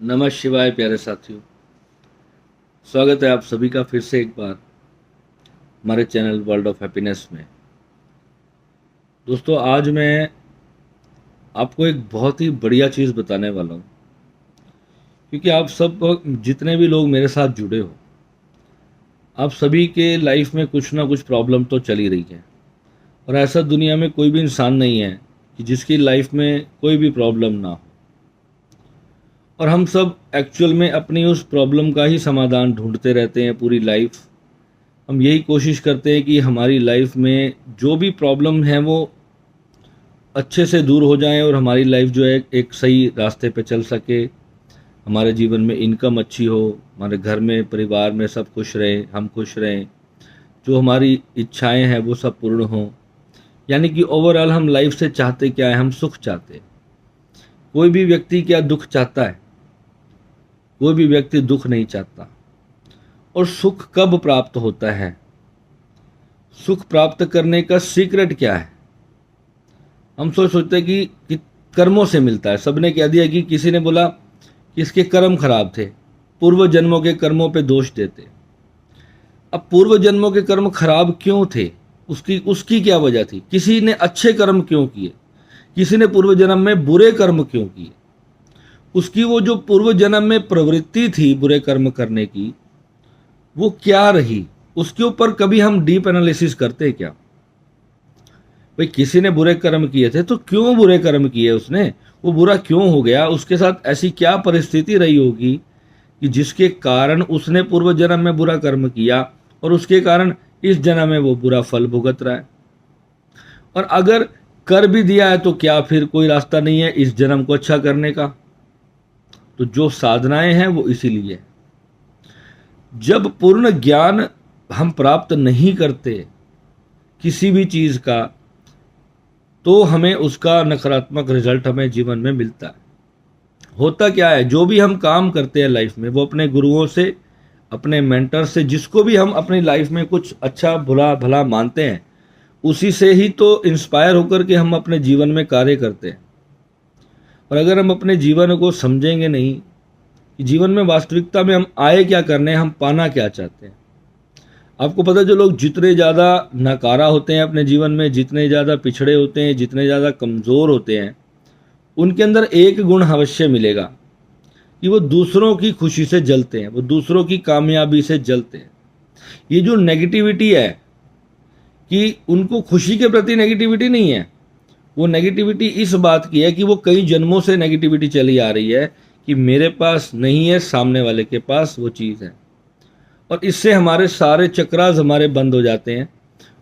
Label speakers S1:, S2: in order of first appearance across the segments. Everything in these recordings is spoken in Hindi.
S1: नमः शिवाय प्यारे साथियों। स्वागत है आप सभी का फिर से एक बार हमारे चैनल वर्ल्ड ऑफ हैप्पीनेस में। दोस्तों, आज मैं आपको एक बहुत ही बढ़िया चीज़ बताने वाला हूँ, क्योंकि आप सब जितने भी लोग मेरे साथ जुड़े हो, आप सभी के लाइफ में कुछ ना कुछ प्रॉब्लम तो चल ही रही है। और ऐसा दुनिया में कोई भी इंसान नहीं है कि जिसकी लाइफ में कोई भी प्रॉब्लम ना हो। और हम सब एक्चुअल में अपनी उस प्रॉब्लम का ही समाधान ढूंढते रहते हैं पूरी लाइफ। हम यही कोशिश करते हैं कि हमारी लाइफ में जो भी प्रॉब्लम है वो अच्छे से दूर हो जाएं और हमारी लाइफ जो है एक सही रास्ते पे चल सके। हमारे जीवन में इनकम अच्छी हो, हमारे घर में परिवार में सब खुश रहें, हम खुश रहें, जो हमारी इच्छाएं हैं वो सब पूर्ण हों। यानी कि ओवरऑल हम लाइफ से चाहते क्या है, हम सुख चाहते हैं। कोई भी व्यक्ति क्या दुख चाहता है? कोई भी व्यक्ति दुख नहीं चाहता। और सुख कब प्राप्त होता है? सुख प्राप्त करने का सीक्रेट क्या है? हम सोचते हैं कि कर्मों से मिलता है। सबने कह दिया कि किसी ने बोला कि इसके कर्म खराब थे, पूर्व जन्मों के कर्मों पे दोष देते। अब पूर्व जन्मों के कर्म खराब क्यों थे? उसकी उसकी क्या वजह थी? किसी ने अच्छे कर्म क्यों किए? किसी ने पूर्व जन्म में बुरे कर्म क्यों किए? उसकी वो जो पूर्व जन्म में प्रवृत्ति थी बुरे कर्म करने की, वो क्या रही? उसके ऊपर कभी हम डीप एनालिसिस करते हैं क्या? भाई, किसी ने बुरे कर्म किए थे तो क्यों बुरे कर्म किए उसने? वो बुरा क्यों हो गया? उसके साथ ऐसी क्या परिस्थिति रही होगी कि जिसके कारण उसने पूर्व जन्म में बुरा कर्म किया और उसके कारण इस जन्म में वो बुरा फल भुगत रहा है। और अगर कर भी दिया है तो क्या फिर कोई रास्ता नहीं है इस जन्म को अच्छा करने का? तो जो साधनाएं हैं वो इसीलिए। जब पूर्ण ज्ञान हम प्राप्त नहीं करते किसी भी चीज का, तो हमें उसका नकारात्मक रिजल्ट हमें जीवन में मिलता है। होता क्या है, जो भी हम काम करते हैं लाइफ में, वो अपने गुरुओं से, अपने मेंटर से, जिसको भी हम अपनी लाइफ में कुछ अच्छा बुरा भला मानते हैं, उसी से ही तो इंस्पायर होकर के हम अपने जीवन में कार्य करते हैं। और अगर हम अपने जीवन को समझेंगे नहीं कि जीवन में वास्तविकता में हम आए क्या करने हैं, हम पाना क्या चाहते हैं। आपको पता है, जो लोग जितने ज़्यादा नकारा होते हैं अपने जीवन में, जितने ज़्यादा पिछड़े होते हैं, जितने ज़्यादा कमज़ोर होते हैं, उनके अंदर एक गुण अवश्य मिलेगा कि वो दूसरों की खुशी से जलते हैं, वो दूसरों की कामयाबी से जलते हैं। ये जो नेगेटिविटी है, कि उनको खुशी के प्रति नेगेटिविटी नहीं है, वो नेगेटिविटी इस बात की है कि वो कई जन्मों से नेगेटिविटी चली आ रही है कि मेरे पास नहीं है, सामने वाले के पास वो चीज़ है। और इससे हमारे सारे चक्रास हमारे बंद हो जाते हैं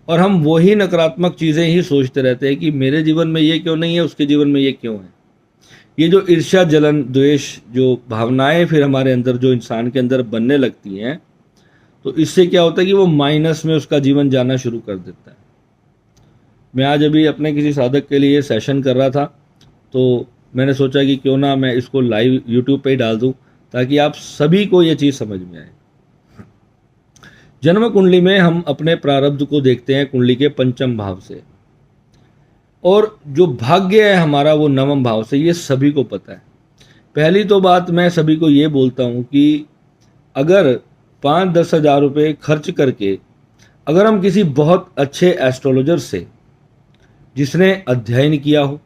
S1: और हम वही नकारात्मक चीज़ें ही सोचते रहते हैं कि मेरे जीवन में ये क्यों नहीं है, उसके जीवन में ये क्यों है। ये जो ईर्ष्या, जलन, द्वेष, जो भावनाएं फिर हमारे अंदर, जो इंसान के अंदर बनने लगती हैं, तो इससे क्या होता है कि वो माइनस में उसका जीवन जाना शुरू कर देता है। मैं आज अभी अपने किसी साधक के लिए सेशन कर रहा था, तो मैंने सोचा कि क्यों ना मैं इसको लाइव यूट्यूब पे ही डाल दूं, ताकि आप सभी को ये चीज़ समझ में आए। जन्म कुंडली में हम अपने प्रारब्ध को देखते हैं कुंडली के पंचम भाव से, और जो भाग्य है हमारा वो नवम भाव से। ये सभी को पता है। पहली तो बात मैं सभी को ये बोलता हूँ कि अगर 5-10 हज़ार रुपये खर्च करके अगर हम किसी बहुत अच्छे एस्ट्रोलॉजर से, जिसने अध्ययन किया हो,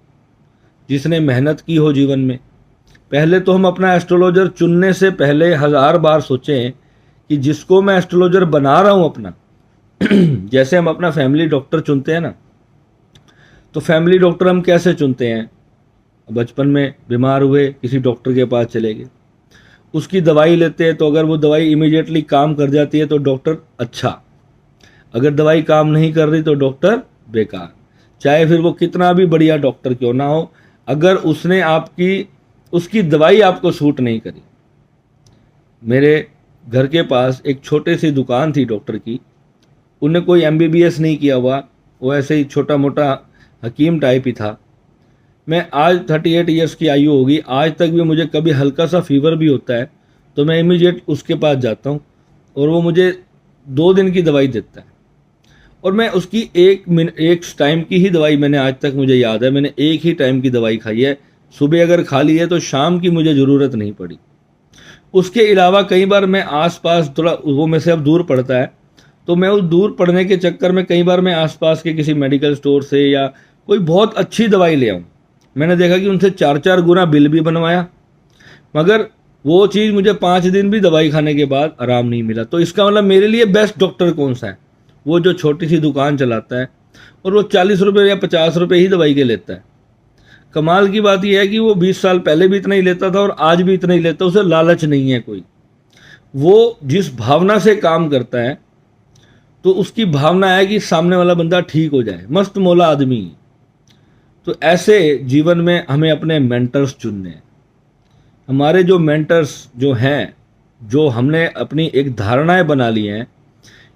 S1: जिसने मेहनत की हो जीवन में, पहले तो हम अपना एस्ट्रोलॉजर चुनने से पहले 1000 बार सोचें कि जिसको मैं एस्ट्रोलॉजर बना रहा हूँ अपना जैसे हम अपना फैमिली डॉक्टर चुनते हैं ना, तो फैमिली डॉक्टर हम कैसे चुनते हैं? बचपन में बीमार हुए, किसी डॉक्टर के पास चले गए, उसकी दवाई लेते हैं, तो अगर वो दवाई इमीडिएटली काम कर जाती है तो डॉक्टर अच्छा, अगर दवाई काम नहीं कर रही तो डॉक्टर बेकार। चाहे फिर वो कितना भी बढ़िया डॉक्टर क्यों ना हो, अगर उसने उसकी दवाई आपको सूट नहीं करी। मेरे घर के पास एक छोटी सी दुकान थी डॉक्टर की। उन्हें कोई MBBS नहीं किया हुआ, वो ऐसे ही छोटा मोटा हकीम टाइप ही था। मैं आज 38 ईयर्स की आयु होगी, आज तक भी मुझे कभी हल्का सा फीवर भी होता है तो मैं इमीडिएट उसके पास जाता हूँ और वो मुझे 2 दिन की दवाई देता है। और मैं उसकी एक टाइम की ही दवाई, मैंने आज तक मुझे याद है, मैंने एक ही टाइम की दवाई खाई है। सुबह अगर खा ली है तो शाम की मुझे ज़रूरत नहीं पड़ी। उसके अलावा कई बार मैं आसपास थोड़ा वो मेरे से अब दूर पड़ता है, तो मैं उस दूर पड़ने के चक्कर में कई बार मैं आसपास के किसी मेडिकल स्टोर से या कोई बहुत अच्छी दवाई ले आऊँ। मैंने देखा कि उनसे 4-4 गुना बिल भी बनवाया, मगर वो चीज़ मुझे 5 दिन भी दवाई खाने के बाद आराम नहीं मिला। तो इसका मतलब मेरे लिए बेस्ट डॉक्टर कौन सा है? वो जो छोटी सी दुकान चलाता है और वो 40 रुपये या 50 रुपये ही दवाई के लेता है। कमाल की बात यह है कि वो 20 साल पहले भी इतना ही लेता था और आज भी इतना ही लेता है, उसे लालच नहीं है कोई। वो जिस भावना से काम करता है, तो उसकी भावना है कि सामने वाला बंदा ठीक हो जाए, मस्त मौला आदमी। तो ऐसे जीवन में हमें अपने मेंटर्स चुनने हैं। हमारे जो मेंटर्स जो हैं, जो हमने अपनी एक धारणाएं बना ली हैं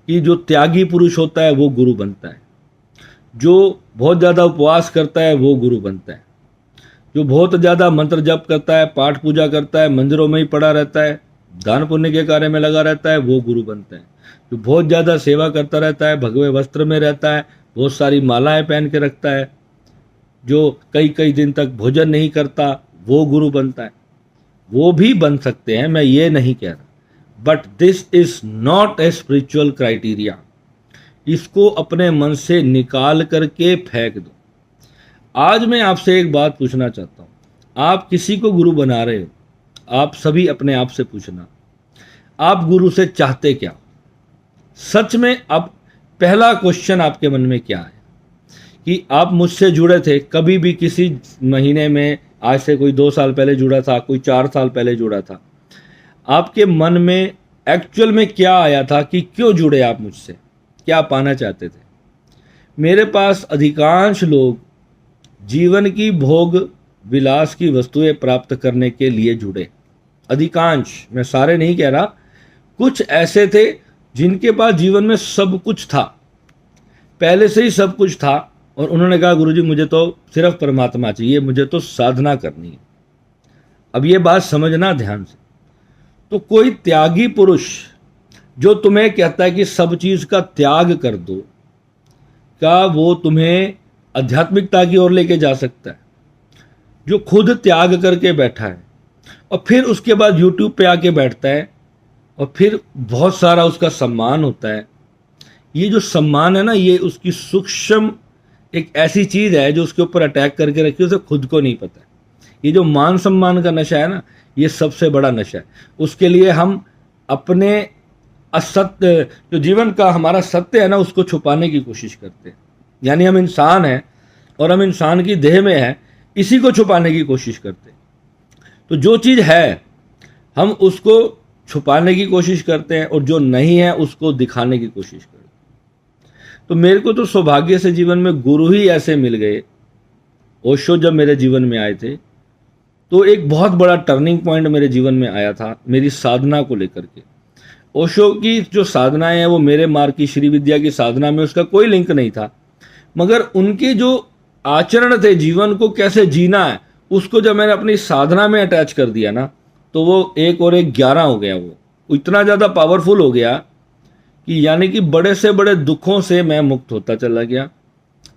S1: कि जो त्यागी पुरुष होता है वो गुरु बनता है, जो बहुत ज़्यादा उपवास करता है वो गुरु बनता है, जो बहुत ज़्यादा मंत्र जप करता है, पाठ पूजा करता है, मंदिरों में ही पड़ा रहता है, दान पुण्य के कार्य में लगा रहता है, वो गुरु बनता है। जो बहुत ज़्यादा सेवा करता रहता है, भगवे वस्त्र में रहता है, बहुत सारी मालाएं पहन के रखता है, जो कई कई दिन तक भोजन नहीं करता, वो गुरु बनता है। वो भी बन सकते हैं, मैं ये नहीं कह रहा, but this is not a spiritual criteria. इसको अपने मन से निकाल करके फेंक दो। आज मैं आपसे एक बात पूछना चाहता हूँ, आप किसी को गुरु बना रहे हो, आप सभी अपने आप से पूछना, आप गुरु से चाहते क्या? सच में अब पहला क्वेश्चन आपके मन में क्या है कि आप मुझसे जुड़े थे कभी भी किसी महीने में, आज से कोई 2 साल पहले जुड़ा था, कोई 4 साल पहले जुड़ा था, आपके मन में एक्चुअल में क्या आया था कि क्यों जुड़े आप मुझसे, क्या पाना चाहते थे? मेरे पास अधिकांश लोग जीवन की भोग विलास की वस्तुएं प्राप्त करने के लिए जुड़े। अधिकांश, मैं सारे नहीं कह रहा, कुछ ऐसे थे जिनके पास जीवन में सब कुछ था, पहले से ही सब कुछ था, और उन्होंने कहा गुरुजी मुझे तो सिर्फ परमात्मा चाहिए, मुझे तो साधना करनी है। अब ये बात समझना ध्यान से। तो कोई त्यागी पुरुष जो तुम्हें कहता है कि सब चीज का त्याग कर दो, क्या वो तुम्हें आध्यात्मिकता की ओर लेके जा सकता है? जो खुद त्याग करके बैठा है और फिर उसके बाद यूट्यूब पे आके बैठता है और फिर बहुत सारा उसका सम्मान होता है। ये जो सम्मान है ना, ये उसकी सूक्ष्म एक ऐसी चीज है जो उसके ऊपर अटैक करके रखी है, उसे खुद को नहीं पता है। ये जो मान सम्मान का नशा है ना, ये सबसे बड़ा नशा है। उसके लिए हम अपने असत्य, जो जीवन का हमारा सत्य है ना, उसको छुपाने की कोशिश करते हैं। यानी हम इंसान हैं और हम इंसान की देह में हैं, इसी को छुपाने की कोशिश करते हैं। तो जो चीज़ है हम उसको छुपाने की कोशिश करते हैं और जो नहीं है उसको दिखाने की कोशिश करते हैं। तो मेरे को तो सौभाग्य से जीवन में गुरु ही ऐसे मिल गए। ओशो जब मेरे जीवन में आए थे तो एक बहुत बड़ा टर्निंग पॉइंट मेरे जीवन में आया था, मेरी साधना को लेकर के। ओशो की जो साधनाएं हैं वो मेरे मार्ग की श्री विद्या की साधना में उसका कोई लिंक नहीं था, मगर उनके जो आचरण थे, जीवन को कैसे जीना है, उसको जब मैंने अपनी साधना में अटैच कर दिया ना, तो वो 1 और 1 11 हो गया। वो इतना ज़्यादा पावरफुल हो गया कि यानी कि बड़े से बड़े दुखों से मैं मुक्त होता चला गया।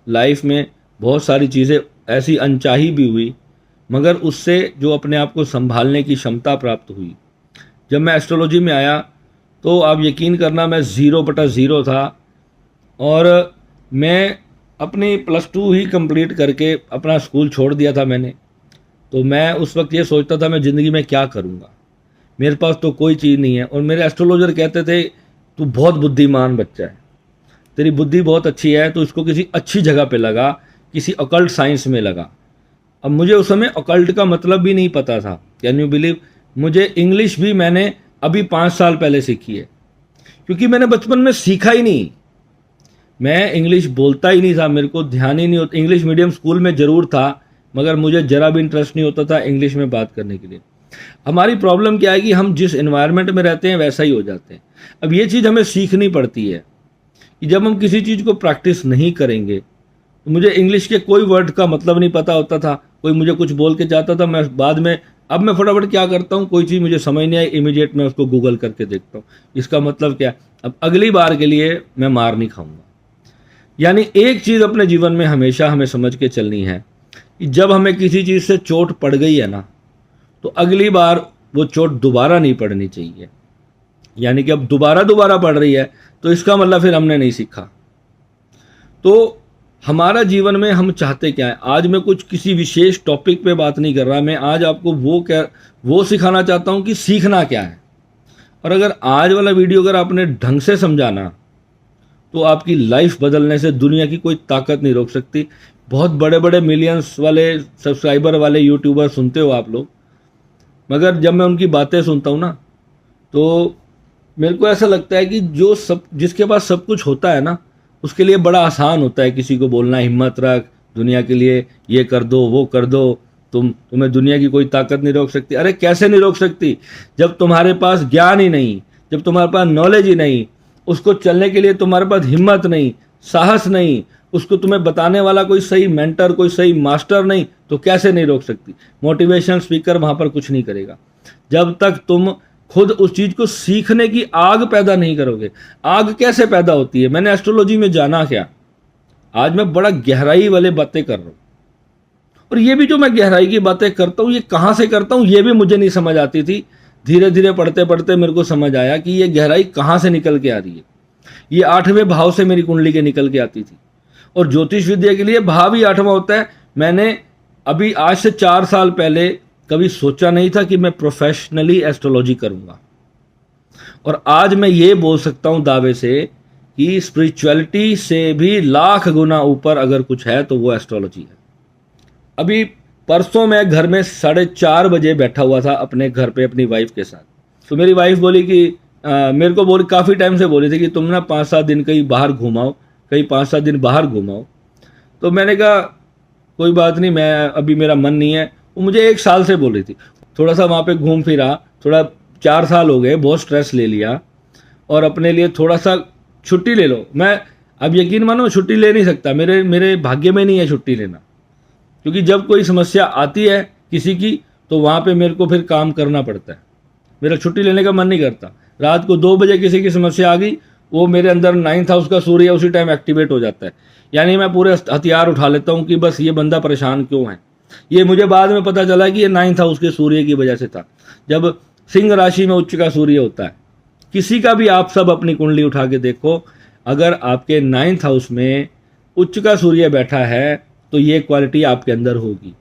S1: लाइफ में बहुत सारी चीज़ें ऐसी अनचाही भी हुई, मगर उससे जो अपने आप को संभालने की क्षमता प्राप्त हुई। जब मैं एस्ट्रोलॉजी में आया तो आप यकीन करना, मैं 0/0 था और मैं अपनी +2 ही कंप्लीट करके अपना स्कूल छोड़ दिया था मैंने। तो मैं उस वक्त ये सोचता था मैं ज़िंदगी में क्या करूँगा, मेरे पास तो कोई चीज़ नहीं है। और मेरे एस्ट्रोलॉजर कहते थे तू बहुत बुद्धिमान बच्चा है, तेरी बुद्धि बहुत अच्छी है, तो इसको किसी अच्छी जगह पे लगा, किसी अकल्ट साइंस में लगा। अब मुझे उस समय अकल्ट का मतलब भी नहीं पता था। कैन यू बिलीव, मुझे इंग्लिश भी मैंने अभी 5 साल पहले सीखी है, क्योंकि मैंने बचपन में सीखा ही नहीं। मैं इंग्लिश बोलता ही नहीं था, मेरे को ध्यान ही नहीं होता। इंग्लिश मीडियम स्कूल में ज़रूर था, मगर मुझे ज़रा भी इंटरेस्ट नहीं होता था इंग्लिश में बात करने के लिए। हमारी प्रॉब्लम क्या है कि हम जिस एनवायरनमेंट में रहते हैं वैसा ही हो जाते हैं। अब ये चीज़ हमें सीखनी पड़ती है कि जब हम किसी चीज़ को प्रैक्टिस नहीं करेंगे, तो मुझे इंग्लिश के कोई वर्ड का मतलब नहीं पता होता था। कोई मुझे कुछ बोल के चाहता था, मैं बाद में, अब मैं फटाफट क्या करता हूँ, कोई चीज़ मुझे समझ नहीं आई, इमीडिएट मैं उसको गूगल करके देखता हूँ इसका मतलब क्या है। अब अगली बार के लिए मैं मार नहीं खाऊंगा। यानी एक चीज़ अपने जीवन में हमेशा हमें समझ के चलनी है कि जब हमें किसी चीज़ से चोट पड़ गई है ना, तो अगली बार वो चोट दोबारा नहीं पड़नी चाहिए। यानी कि अब दोबारा पड़ रही है तो इसका मतलब फिर हमने नहीं सीखा। तो हमारा जीवन में हम चाहते क्या है, आज मैं कुछ किसी विशेष टॉपिक पे बात नहीं कर रहा, मैं आज आपको वो सिखाना चाहता हूँ कि सीखना क्या है। और अगर आज वाला वीडियो अगर आपने ढंग से समझाना तो आपकी लाइफ बदलने से दुनिया की कोई ताकत नहीं रोक सकती। बहुत बड़े बड़े मिलियंस वाले सब्सक्राइबर वाले यूट्यूबर सुनते हो आप लोग, मगर जब मैं उनकी बातें सुनता हूँ ना तो मेरे को ऐसा लगता है कि जिसके पास सब कुछ होता है ना उसके लिए बड़ा आसान होता है किसी को बोलना हिम्मत रख, दुनिया के लिए ये कर दो वो कर दो, तुम्हें दुनिया की कोई ताकत नहीं रोक सकती। अरे कैसे नहीं रोक सकती, जब तुम्हारे पास ज्ञान ही नहीं, जब तुम्हारे पास नॉलेज ही नहीं, उसको चलने के लिए तुम्हारे पास हिम्मत नहीं, साहस नहीं, उसको तुम्हें बताने वाला कोई सही मेंटर, कोई सही मास्टर नहीं, तो कैसे नहीं रोक सकती। मोटिवेशनल स्पीकर वहां पर कुछ नहीं करेगा जब तक तुम खुद उस चीज को सीखने की आग पैदा नहीं करोगे। आग कैसे पैदा होती है, मैंने एस्ट्रोलॉजी में जाना क्या, आज मैं बड़ा गहराई वाले बातें कर रहा हूं। और ये भी जो मैं गहराई की बातें करता हूं ये कहां से करता हूं ये भी मुझे नहीं समझ आती थी। धीरे धीरे पढ़ते पढ़ते मेरे को समझ आया कि ये गहराई कहां से निकल के आ रही है। ये 8वें भाव से मेरी कुंडली के निकल के आती थी। और ज्योतिष विद्या के लिए भाव ही 8वां होता है। मैंने अभी आज से 4 साल पहले कभी सोचा नहीं था कि मैं प्रोफेशनली एस्ट्रोलॉजी करूंगा। और आज मैं ये बोल सकता हूं दावे से कि स्पिरिचुअलिटी से भी लाख गुना ऊपर अगर कुछ है तो वो एस्ट्रोलॉजी है। अभी परसों मैं घर में 4:30 बजे बैठा हुआ था अपने घर पे अपनी वाइफ के साथ। तो मेरी वाइफ बोली कि मेरे को बोली, काफ़ी टाइम से बोली थी कि तुम ना 5-7 दिन कहीं बाहर घुमाओ, कहीं 5-7 दिन बाहर घुमाओ। तो मैंने कहा कोई बात नहीं, मैं अभी मेरा मन नहीं है। वो मुझे 1 साल से बोल रही थी, थोड़ा सा वहाँ पे घूम फिरा, थोड़ा 4 साल हो गए, बहुत स्ट्रेस ले लिया और अपने लिए थोड़ा सा छुट्टी ले लो। मैं अब यकीन मानो छुट्टी ले नहीं सकता, मेरे भाग्य में नहीं है छुट्टी लेना, क्योंकि जब कोई समस्या आती है किसी की तो वहाँ पे मेरे को फिर काम करना पड़ता है। मेरा छुट्टी लेने का मन नहीं करता। रात को 2 बजे किसी की समस्या आ गई, वो मेरे अंदर 9th हाउस का सूर्य उसी टाइम एक्टिवेट हो जाता है। यानी मैं पूरे हथियार उठा लेता हूँ कि बस ये बंदा परेशान क्यों है। ये मुझे बाद में पता चला कि ये 9th हाउस के सूर्य की वजह से था। जब सिंह राशि में उच्च का सूर्य होता है, किसी का भी आप सब अपनी कुंडली उठा के देखो, अगर आपके 9th हाउस में उच्च का सूर्य बैठा है तो ये क्वालिटी आपके अंदर होगी,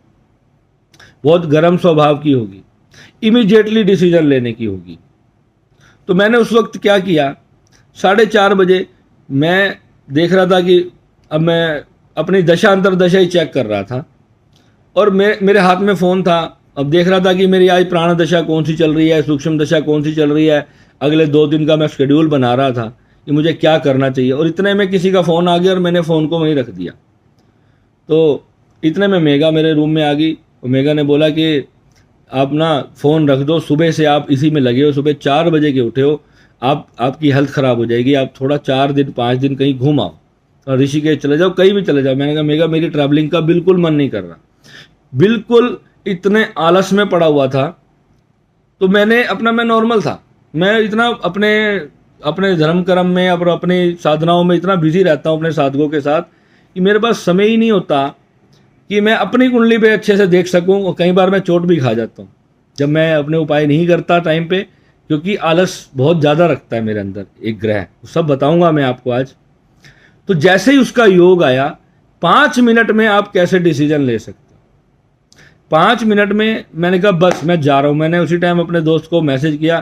S1: बहुत गर्म स्वभाव की होगी, इमीडिएटली डिसीजन लेने की होगी। तो मैंने उस वक्त क्या किया, 4:30 बजे मैं देख रहा था कि अब मैं अपनी दशा अंतर्दशा ही चेक कर रहा था और मेरे हाथ में फ़ोन था। अब देख रहा था कि मेरी आज प्राण दशा कौन सी चल रही है, सूक्ष्म दशा कौन सी चल रही है, अगले 2 दिन का मैं शेड्यूल बना रहा था कि मुझे क्या करना चाहिए। और इतने में किसी का फ़ोन आ गया और मैंने फ़ोन को वहीं रख दिया। तो इतने में मेगा मेरे रूम में आ गई और मेगा ने बोला कि आप ना फ़ोन रख दो, सुबह से आप इसी में लगे हो, सुबह 4 बजे के उठे हो, आपकी हेल्थ ख़राब हो जाएगी, आप थोड़ा 4 दिन 5 दिन कहीं घूम आओ और ऋषिकेश चले जाओ, कहीं भी चले जाओ। मैंने कहा मेगा मेरी ट्रैवलिंग का बिल्कुल मन नहीं कर रहा, बिल्कुल इतने आलस में पड़ा हुआ था। तो मैं नॉर्मल था, मैं इतना अपने धर्म कर्म में और अपनी साधनाओं में इतना बिजी रहता हूँ अपने साधकों के साथ कि मेरे पास समय ही नहीं होता कि मैं अपनी कुंडली पे अच्छे से देख सकूं। और कई बार मैं चोट भी खा जाता हूँ जब मैं अपने उपाय नहीं करता टाइम पे, क्योंकि आलस बहुत ज़्यादा रखता है मेरे अंदर एक ग्रह, सब बताऊंगा मैं आपको आज। तो जैसे ही उसका योग आया, 5 मिनट में आप कैसे डिसीजन ले सकते हो। 5 मिनट में मैंने कहा बस मैं जा रहा हूँ। मैंने उसी टाइम अपने दोस्त को मैसेज किया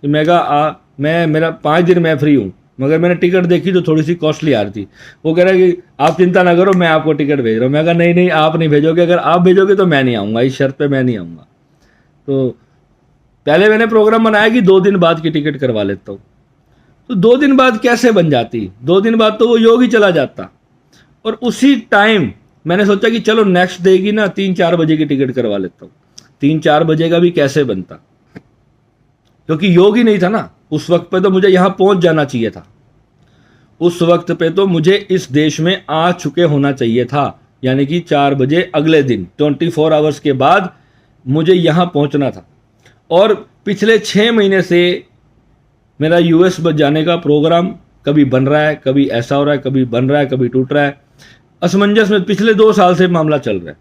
S1: कि मेरा 5 दिन मैं फ्री हूँ, मगर मैंने टिकट देखी तो थोड़ी सी कॉस्टली आ रही थी। वो कह रहा है कि आप चिंता ना करो, मैं आपको टिकट भेज रहा हूँ। मैं कहा नहीं आप नहीं भेजोगे, अगर आप भेजोगे तो मैं नहीं आऊँगा, इस शर्त पे मैं नहीं आऊँगा। तो पहले मैंने प्रोग्राम बनाया कि 2 दिन बाद की टिकट करवा लेता हूँ। तो 2 दिन बाद कैसे बन जाती, 2 दिन बाद तो वो योग ही चला जाता। और उसी टाइम मैंने सोचा कि चलो नेक्स्ट डे की ना 3-4 बजे की टिकट करवा लेता हूँ। 3-4 बजे का भी कैसे बनता, क्योंकि योग ही नहीं था ना उस वक्त पे। तो मुझे यहाँ पहुँच जाना चाहिए था, उस वक्त पे तो मुझे इस देश में आ चुके होना चाहिए था, यानी कि 4 बजे अगले दिन 24 आवर्स के बाद मुझे यहाँ पहुँचना था। और पिछले 6 महीने से मेरा यूएस जाने का प्रोग्राम कभी बन रहा है, कभी ऐसा हो रहा है, कभी बन रहा है, कभी टूट रहा है, असमंजस में पिछले 2 साल से मामला चल रहा है।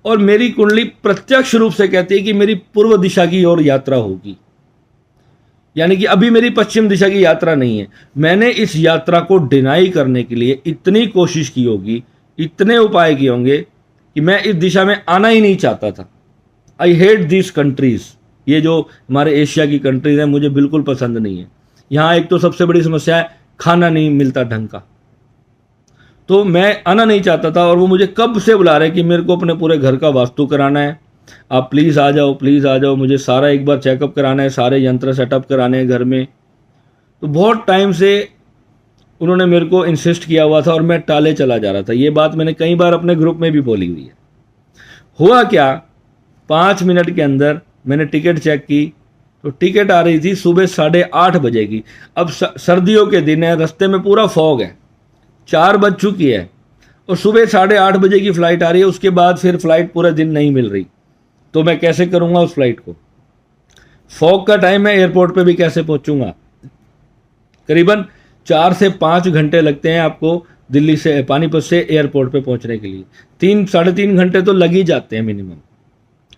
S1: और मेरी कुंडली प्रत्यक्ष रूप से कहती है कि मेरी पूर्व दिशा की ओर यात्रा होगी, यानी कि अभी मेरी पश्चिम दिशा की यात्रा नहीं है। मैंने इस यात्रा को डिनाई करने के लिए इतनी कोशिश की होगी, इतने उपाय किए होंगे कि मैं इस दिशा में आना ही नहीं चाहता था। आई हेट दिस कंट्रीज, ये जो हमारे एशिया की कंट्रीज हैं मुझे बिल्कुल पसंद नहीं है। यहाँ एक तो सबसे बड़ी समस्या है खाना नहीं मिलता ढंग का, तो मैं आना नहीं चाहता था। और वो मुझे कब से बुला रहे कि मेरे को अपने पूरे घर का वास्तु कराना है, आप प्लीज़ आ जाओ, प्लीज़ आ जाओ, मुझे सारा एक बार चेकअप कराना है, सारे यंत्र सेटअप कराने हैं घर में। तो बहुत टाइम से उन्होंने मेरे को इंसिस्ट किया हुआ था और मैं टाले चला जा रहा था। ये बात मैंने कई बार अपने ग्रुप में भी बोली हुई है। हुआ क्या, 5 मिनट के अंदर मैंने टिकट चेक की तो टिकट आ रही थी सुबह 8:30 बजे की। अब सर्दियों के दिन है, रास्ते में पूरा फॉग है, 4 बज चुकी है और सुबह 8:30 बजे की फ़्लाइट आ रही है। उसके बाद फिर फ़्लाइट पूरे दिन नहीं मिल रही, तो मैं कैसे करूँगा उस फ्लाइट को? फॉग का टाइम है, एयरपोर्ट पे भी कैसे पहुँचूँगा? करीबन 4 से 5 घंटे लगते हैं आपको दिल्ली से, पानीपत से एयरपोर्ट पे पहुँचने के लिए। 3-3.5 घंटे तो लग ही जाते हैं मिनिमम,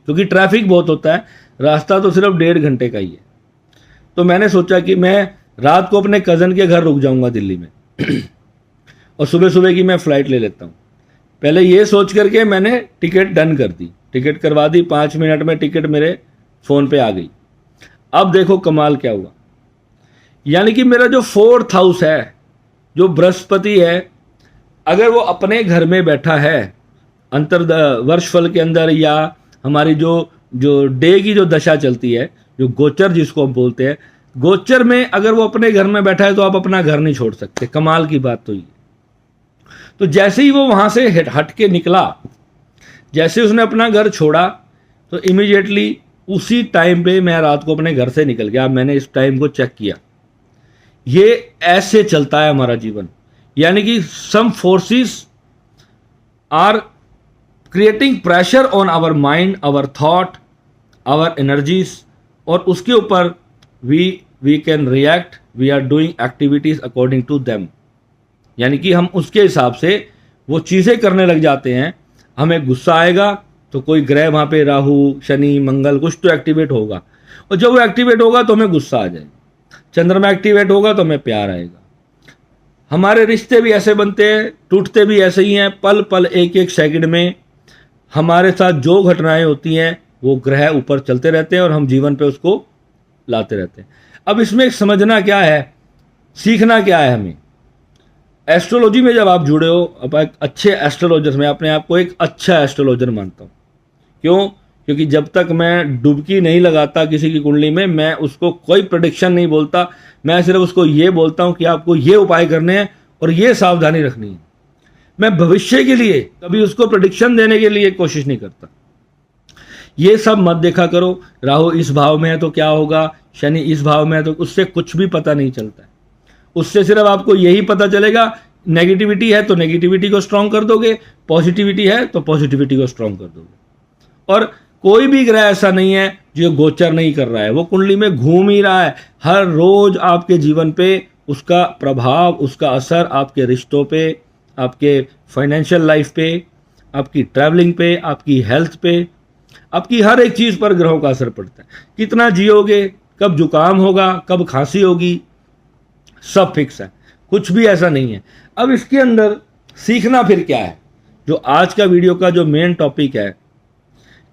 S1: क्योंकि ट्रैफिक बहुत होता है। रास्ता तो सिर्फ 1.5 घंटे का ही है। तो मैंने सोचा कि मैं रात को अपने कज़न के घर रुक जाऊँगा दिल्ली में और सुबह सुबह की मैं फ़्लाइट ले लेता हूँ। पहले ये सोच करके मैंने टिकट डन कर दी, टिकट करवा दी, 5 मिनट में टिकट मेरे फ़ोन पे आ गई। अब देखो कमाल क्या हुआ, यानी कि मेरा जो 4th हाउस है, जो बृहस्पति है, अगर वो अपने घर में बैठा है अंतर वर्षफल के अंदर, या हमारी जो जो डे की जो दशा चलती है, जो गोचर जिसको हम बोलते हैं, गोचर में अगर वो अपने घर में बैठा है तो आप अपना घर नहीं छोड़ सकते। कमाल की बात तो ये। तो जैसे ही वो वहाँ से हट के निकला, जैसे उसने अपना घर छोड़ा, तो इमीडिएटली उसी टाइम पे मैं रात को अपने घर से निकल गया। मैंने इस टाइम को चेक किया। ये ऐसे चलता है हमारा जीवन, यानी कि some forces are creating pressure on our mind, our thought, our energies, और उसके ऊपर we can react, we are doing activities according to them, यानी कि हम उसके हिसाब से वो चीज़ें करने लग जाते हैं। हमें गुस्सा आएगा तो कोई ग्रह वहाँ पे, राहु, शनि, मंगल, कुछ तो एक्टिवेट होगा, और जब वो एक्टिवेट होगा तो हमें गुस्सा आ जाएगा। चंद्रमा एक्टिवेट होगा तो हमें प्यार आएगा। हमारे रिश्ते भी ऐसे बनते हैं, टूटते भी ऐसे ही हैं। पल पल, एक एक सेकंड में हमारे साथ जो घटनाएं होती हैं वो ग्रह ऊपर चलते रहते हैं और हम जीवन पे उसको लाते रहते हैं। अब इसमें समझना क्या है, सीखना क्या है हमें? एस्ट्रोलॉजी में जब आप जुड़े हो, अब एक अच्छे एस्ट्रोलॉजर, मैं अपने आप को एक अच्छा एस्ट्रोलॉजर मानता हूँ। क्यों? क्योंकि जब तक मैं डुबकी नहीं लगाता किसी की कुंडली में, मैं उसको कोई प्रेडिक्शन नहीं बोलता। मैं सिर्फ उसको ये बोलता हूँ कि आपको ये उपाय करने हैं और ये सावधानी रखनी है। मैं भविष्य के लिए कभी उसको प्रेडिक्शन देने के लिए कोशिश नहीं करता। ये सब मत देखा करो, राहु इस भाव में है तो क्या होगा, शनि इस भाव में है, तो उससे कुछ भी पता नहीं चलता है। उससे सिर्फ आपको यही पता चलेगा, नेगेटिविटी है तो नेगेटिविटी को स्ट्रांग कर दोगे, पॉजिटिविटी है तो पॉजिटिविटी को स्ट्रांग कर दोगे। और कोई भी ग्रह ऐसा नहीं है जो गोचर नहीं कर रहा है, वो कुंडली में घूम ही रहा है। हर रोज आपके जीवन पे उसका प्रभाव, उसका असर आपके रिश्तों पे, आपके फाइनेंशियल लाइफ पे, आपकी ट्रैवलिंग पे, आपकी हेल्थ पे, आपकी हर एक चीज़ पर ग्रहों का असर पड़ता है। कितना जियोगे, कब जुकाम होगा, कब खांसी होगी, सब फिक्स है, कुछ भी ऐसा नहीं है। अब इसके अंदर सीखना फिर क्या है, जो आज का वीडियो का जो मेन टॉपिक है,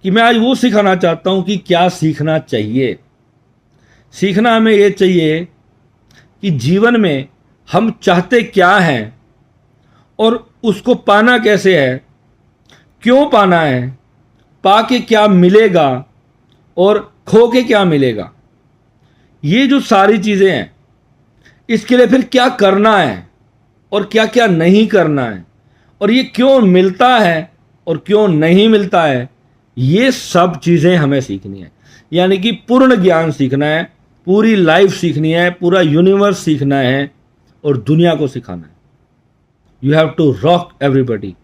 S1: कि मैं आज वो सिखाना चाहता हूं कि क्या सीखना चाहिए। सीखना हमें ये चाहिए कि जीवन में हम चाहते क्या हैं और उसको पाना कैसे है, क्यों पाना है, पाके क्या मिलेगा और खो के क्या मिलेगा। ये जो सारी चीज़ें हैं, इसके लिए फिर क्या करना है और क्या क्या नहीं करना है, और ये क्यों मिलता है और क्यों नहीं मिलता है, ये सब चीज़ें हमें सीखनी है। यानी कि पूर्ण ज्ञान सीखना है, पूरी लाइफ सीखनी है, पूरा यूनिवर्स सीखना है और दुनिया को सिखाना है। You have to rock everybody.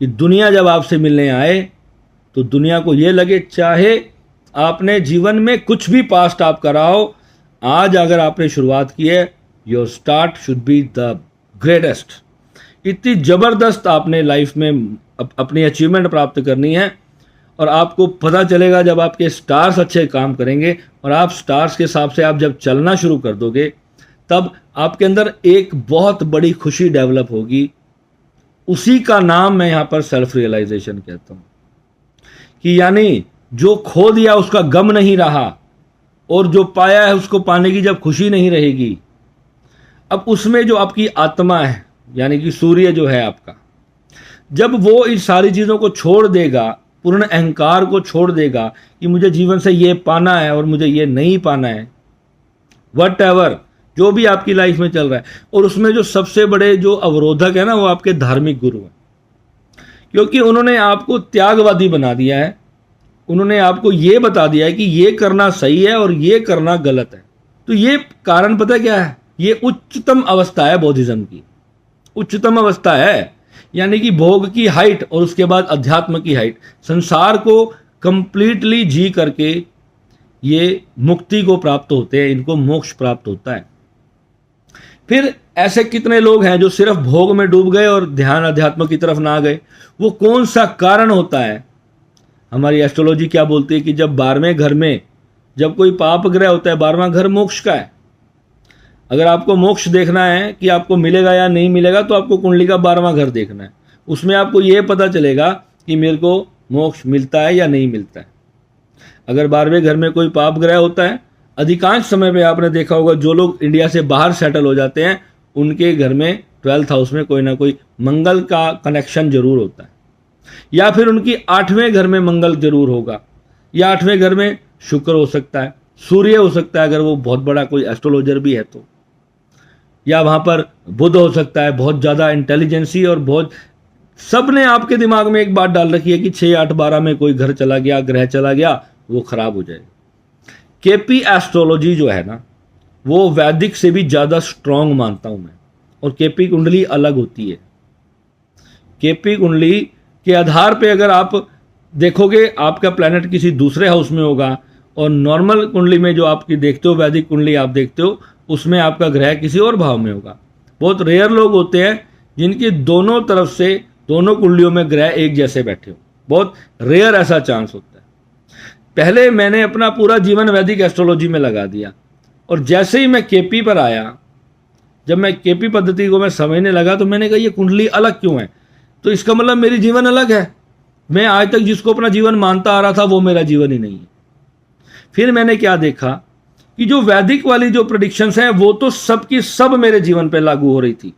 S1: कि दुनिया जब आपसे मिलने आए तो दुनिया को ये लगे, चाहे आपने जीवन में कुछ भी पास्ट आप कराओ, आज अगर आपने शुरुआत की है, your start should be the greatest. इतनी ज़बरदस्त आपने लाइफ में अपनी अचीवमेंट प्राप्त करनी है। और आपको पता चलेगा जब आपके स्टार्स अच्छे काम करेंगे और आप स्टार्स के हिसाब से आप जब चलना शुरू कर दोगे, तब आपके अंदर एक बहुत बड़ी खुशी डेवलप होगी। उसी का नाम मैं यहाँ पर सेल्फ रियलाइजेशन कहता हूँ कि यानी जो खो दिया उसका गम नहीं रहा, और जो पाया है उसको पाने की जब खुशी नहीं रहेगी, अब उसमें जो आपकी आत्मा है यानी कि सूर्य जो है आपका, जब वो इन सारी चीज़ों को छोड़ देगा, पूर्ण अहंकार को छोड़ देगा कि मुझे जीवन से ये पाना है और मुझे ये नहीं पाना है, वट एवर जो भी आपकी लाइफ में चल रहा है, और उसमें जो सबसे बड़े जो अवरोधक है ना, वो आपके धार्मिक गुरु हैं, क्योंकि उन्होंने आपको त्यागवादी बना दिया है। उन्होंने आपको ये बता दिया है कि ये करना सही है और ये करना गलत है। तो ये कारण पता क्या है, ये उच्चतम अवस्था है बौद्धिज्म की, उच्चतम अवस्था है, यानी कि भोग की हाइट और उसके बाद अध्यात्म की हाइट, संसार को कंप्लीटली जी करके ये मुक्ति को प्राप्त होते हैं, इनको मोक्ष प्राप्त होता है। फिर ऐसे कितने लोग हैं जो सिर्फ भोग में डूब गए और ध्यान अध्यात्म की तरफ ना गए। वो कौन सा कारण होता है? हमारी एस्ट्रोलॉजी क्या बोलती है कि जब 12वें घर में जब कोई पाप ग्रह होता है, 12वां घर मोक्ष का है। अगर आपको मोक्ष देखना है कि आपको मिलेगा या नहीं मिलेगा, तो आपको कुंडली का 12वां घर देखना है। उसमें आपको ये पता चलेगा कि मेरे को मोक्ष मिलता है या नहीं मिलता है। अगर 12वें घर में कोई पाप ग्रह होता है, अधिकांश समय पे आपने देखा होगा जो लोग इंडिया से बाहर सेटल हो जाते हैं, उनके घर में 12th हाउस में कोई ना कोई मंगल का कनेक्शन जरूर होता है, या फिर उनकी 8वें घर में मंगल जरूर होगा, या 8वें घर में शुक्र हो सकता है, सूर्य हो सकता है अगर वो बहुत बड़ा कोई एस्ट्रोलॉजर भी है तो, या वहाँ पर बुध हो सकता है, बहुत ज़्यादा इंटेलिजेंसी और बहुत। सब ने आपके दिमाग में एक बात डाल रखी है कि 6, 8, 12 में कोई घर चला गया, ग्रह चला गया, वो खराब हो जाएगा। केपी एस्ट्रोलॉजी जो है ना, वो वैदिक से भी ज़्यादा स्ट्रांग मानता हूँ मैं, और केपी कुंडली अलग होती है। केपी कुंडली के आधार पे अगर आप देखोगे आपका प्लैनेट किसी दूसरे हाउस में होगा, और नॉर्मल कुंडली में जो आपकी देखते हो, वैदिक कुंडली आप देखते हो, उसमें आपका ग्रह किसी और भाव में होगा। बहुत रेयर लोग होते हैं जिनकी दोनों तरफ से दोनों कुंडलियों में ग्रह एक जैसे बैठे हो, बहुत रेयर ऐसा चांस होता है। पहले मैंने अपना पूरा जीवन वैदिक एस्ट्रोलॉजी में लगा दिया, और जैसे ही मैं केपी पर आया, जब मैं केपी पद्धति को मैं समझने लगा, तो मैंने कहा ये कुंडली अलग क्यों है, तो इसका मतलब मेरी जीवन अलग है। मैं आज तक जिसको अपना जीवन मानता आ रहा था वो मेरा जीवन ही नहीं है। फिर मैंने क्या देखा कि जो वैदिक वाली जो प्रेडिक्शंस हैं वो तो सबकी सब मेरे जीवन पे लागू हो रही थी।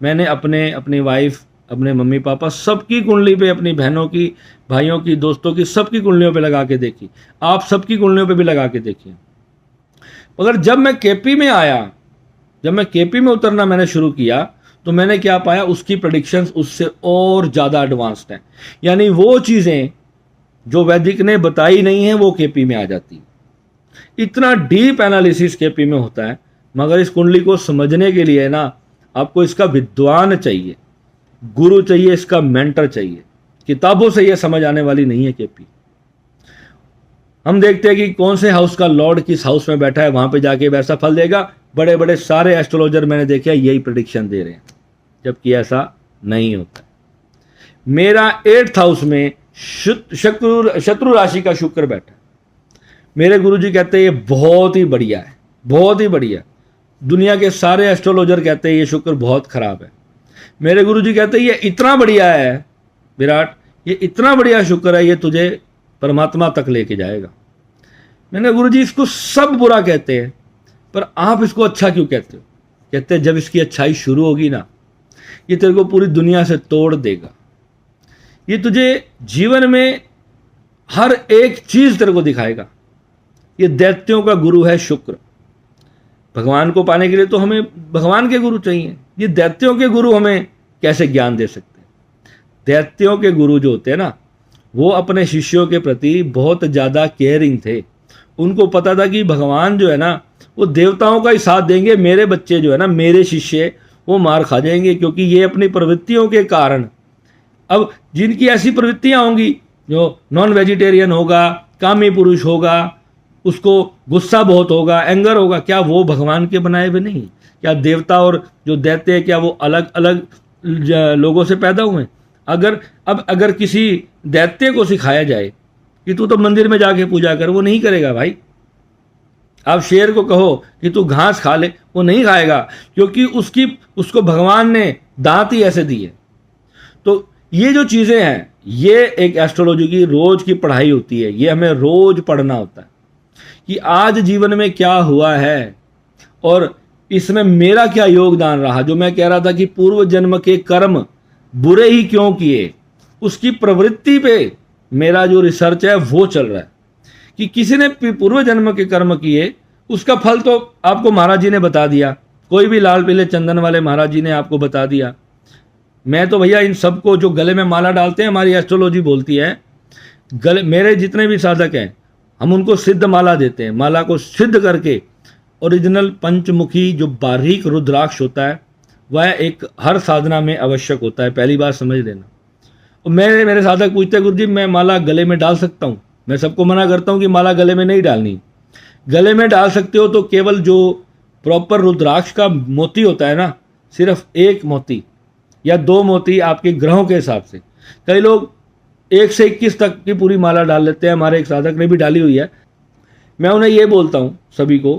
S1: मैंने अपनी वाइफ, अपने मम्मी पापा सबकी कुंडली पे, अपनी बहनों की, भाइयों की, दोस्तों की, सबकी कुंडलियों पे लगा के देखी। आप सबकी कुंडलियों पे भी लगा के देखिए। मगर जब मैं केपी में आया, जब मैं केपी में उतरना मैंने शुरू किया, तो मैंने क्या पाया, उसकी प्रेडिक्शंस उससे और ज़्यादा एडवांस्ड हैं। यानी वो चीज़ें जो वैदिक ने बताई नहीं है वो केपी में आ जाती। इतना डीप एनालिसिस केपी में होता है। मगर इस कुंडली को समझने के लिए ना आपको इसका विद्वान चाहिए, गुरु चाहिए, इसका मेंटर चाहिए। किताबों से यह समझ आने वाली नहीं है केपी। हम देखते हैं कि कौन से हाउस का लॉर्ड किस हाउस में बैठा है, वहां पे जाके वैसा फल देगा। बड़े बड़े सारे एस्ट्रोलॉजर मैंने देखे यही प्रेडिक्शन दे रहे हैं, जबकि ऐसा नहीं होता। मेरा 8th हाउस में शत्रु राशि का शुक्र बैठा। मेरे गुरुजी कहते हैं ये बहुत ही बढ़िया है, बहुत ही बढ़िया। दुनिया के सारे एस्ट्रोलॉजर कहते हैं ये शुक्र बहुत खराब है। मेरे गुरुजी कहते हैं ये इतना बढ़िया है विराट, ये इतना बढ़िया शुक्र है, ये तुझे परमात्मा तक लेके जाएगा। मैंने गुरुजी इसको सब बुरा कहते हैं, पर आप इसको अच्छा क्यों कहते हो? कहते हैं जब इसकी अच्छाई शुरू होगी ना, ये तेरे को पूरी दुनिया से तोड़ देगा। ये तुझे जीवन में हर एक चीज तेरे को दिखाएगा। ये दैत्यों का गुरु है शुक्र। भगवान को पाने के लिए तो हमें भगवान के गुरु चाहिए। ये दैत्यों के गुरु हमें कैसे ज्ञान दे सकते हैं? दैत्यों के गुरु जो होते हैं ना, वो अपने शिष्यों के प्रति बहुत ज़्यादा केयरिंग थे। उनको पता था कि भगवान जो है ना, वो देवताओं का ही साथ देंगे, मेरे बच्चे जो है ना, मेरे शिष्य, वो मार खा जाएंगे, क्योंकि ये अपनी प्रवृत्तियों के कारण। अब जिनकी ऐसी प्रवृत्तियां होंगी, जो नॉन वेजिटेरियन होगा, कामी पुरुष होगा, उसको गुस्सा बहुत होगा, एंगर होगा, क्या वो भगवान के बनाए हुए नहीं? क्या देवता और जो दैत्य है क्या वो अलग अलग लोगों से पैदा हुए? अगर किसी दैत्य को सिखाया जाए कि तू तो मंदिर में जाके पूजा कर, वो नहीं करेगा भाई। आप शेर को कहो कि तू घास खा ले, वो नहीं खाएगा, क्योंकि उसको भगवान ने दांत ही ऐसे दिए। तो ये जो चीज़ें हैं, ये एक एस्ट्रोलॉजी की रोज की पढ़ाई होती है, ये हमें रोज पढ़ना होता है कि आज जीवन में क्या हुआ है और इसमें मेरा क्या योगदान रहा। जो मैं कह रहा था कि पूर्व जन्म के कर्म बुरे ही क्यों किए, उसकी प्रवृत्ति पे मेरा जो रिसर्च है वो चल रहा है कि किसी ने पूर्व जन्म के कर्म किए, उसका फल तो आपको महाराज जी ने बता दिया, कोई भी लाल पीले चंदन वाले महाराज जी ने आपको बता दिया। मैं तो भैया इन सबको जो गले में माला डालते हैं, हमारी एस्ट्रोलॉजी बोलती है, गले मेरे जितने भी साधक हैं हम उनको सिद्ध माला देते हैं। माला को सिद्ध करके ओरिजिनल पंचमुखी जो बारीक रुद्राक्ष होता है वह एक हर साधना में आवश्यक होता है, पहली बात समझ लेना। और मेरे साधक पूछते हैं, गुरु जी मैं माला गले में डाल सकता हूँ? मैं सबको मना करता हूँ कि माला गले में नहीं डालनी। गले में डाल सकते हो तो केवल जो प्रॉपर रुद्राक्ष का मोती होता है ना, सिर्फ एक मोती या दो मोती आपके ग्रहों के हिसाब से। कई लोग 1 से 21 तक की पूरी माला डाल लेते हैं, हमारे एक साधक ने भी डाली हुई है। मैं उन्हें ये बोलता हूँ सभी को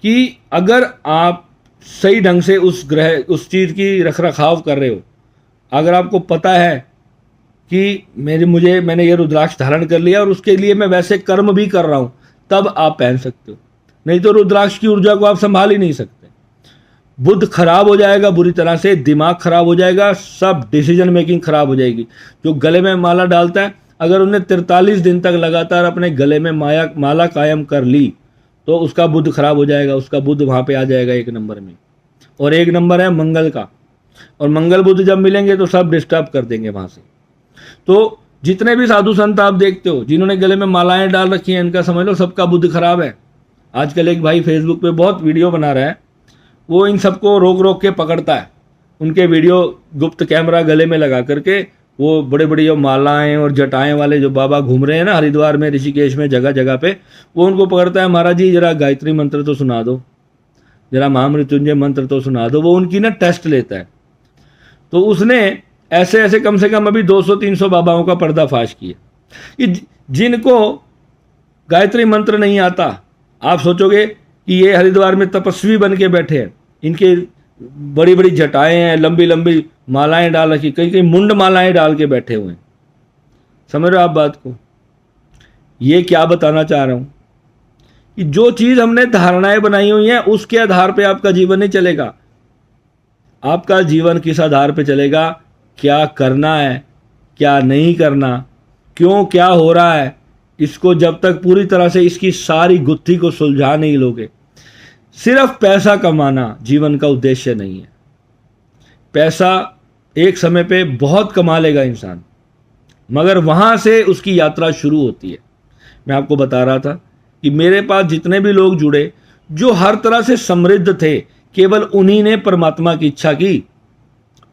S1: कि अगर आप सही ढंग से उस चीज़ की रख रखाव कर रहे हो, अगर आपको पता है कि मैंने ये रुद्राक्ष धारण कर लिया और उसके लिए मैं वैसे कर्म भी कर रहा हूँ, तब आप पहन सकते हो। नहीं तो रुद्राक्ष की ऊर्जा को आप संभाल ही नहीं सकते। बुद्ध खराब हो जाएगा बुरी तरह से, दिमाग खराब हो जाएगा, सब डिसीजन मेकिंग खराब हो जाएगी। जो गले में माला डालता है, अगर उन्हें 43 दिन तक लगातार अपने गले में माला कायम कर ली तो उसका बुद्ध खराब हो जाएगा, उसका बुद्ध वहाँ पे आ जाएगा 1 नंबर में। और 1 नंबर है मंगल का, और मंगल बुद्ध जब मिलेंगे तो सब डिस्टर्ब कर देंगे वहाँ से। तो जितने भी साधु संत आप देखते हो जिन्होंने गले में मालाएं डाल रखी हैं, इनका समझ लो सबका बुद्ध खराब है। आजकल एक भाई फेसबुक पे बहुत वीडियो बना रहा है, वो इन सबको रोक रोक के पकड़ता है। उनके वीडियो गुप्त कैमरा गले में लगा करके, वो बड़े बड़ी जो मालाएं और जटाएं वाले जो बाबा घूम रहे हैं ना हरिद्वार में, ऋषिकेश में, जगह जगह पे, वो उनको पकड़ता है, महाराज जी जरा गायत्री मंत्र तो सुना दो, जरा महामृत्युंजय मंत्र तो सुना दो। वो उनकी ना टेस्ट लेता है। तो उसने ऐसे ऐसे कम से कम अभी 200-300 बाबाओं का पर्दाफाश किया कि जिनको गायत्री मंत्र नहीं आता, आप सोचोगे कि ये हरिद्वार में तपस्वी बन के बैठे हैं, इनके बड़ी बड़ी जटाएं हैं, लंबी लंबी मालाएं डाल रखी, कई कई मुंड मालाएं डाल के बैठे हुए हैं। समझ रहे हो आप बात को? ये क्या बताना चाह रहा हूं कि जो चीज हमने धारणाएं बनाई हुई हैं उसके आधार पे आपका जीवन नहीं चलेगा। आपका जीवन किस आधार पे चलेगा? क्या करना है, क्या नहीं करना, क्यों क्या हो रहा है, इसको जब तक पूरी तरह से इसकी सारी गुत्थी को सुलझा नहीं लोगे। सिर्फ पैसा कमाना जीवन का उद्देश्य नहीं है। पैसा एक समय पे बहुत कमा लेगा इंसान, मगर वहाँ से उसकी यात्रा शुरू होती है। मैं आपको बता रहा था कि मेरे पास जितने भी लोग जुड़े जो हर तरह से समृद्ध थे, केवल उन्हीं ने परमात्मा की इच्छा की,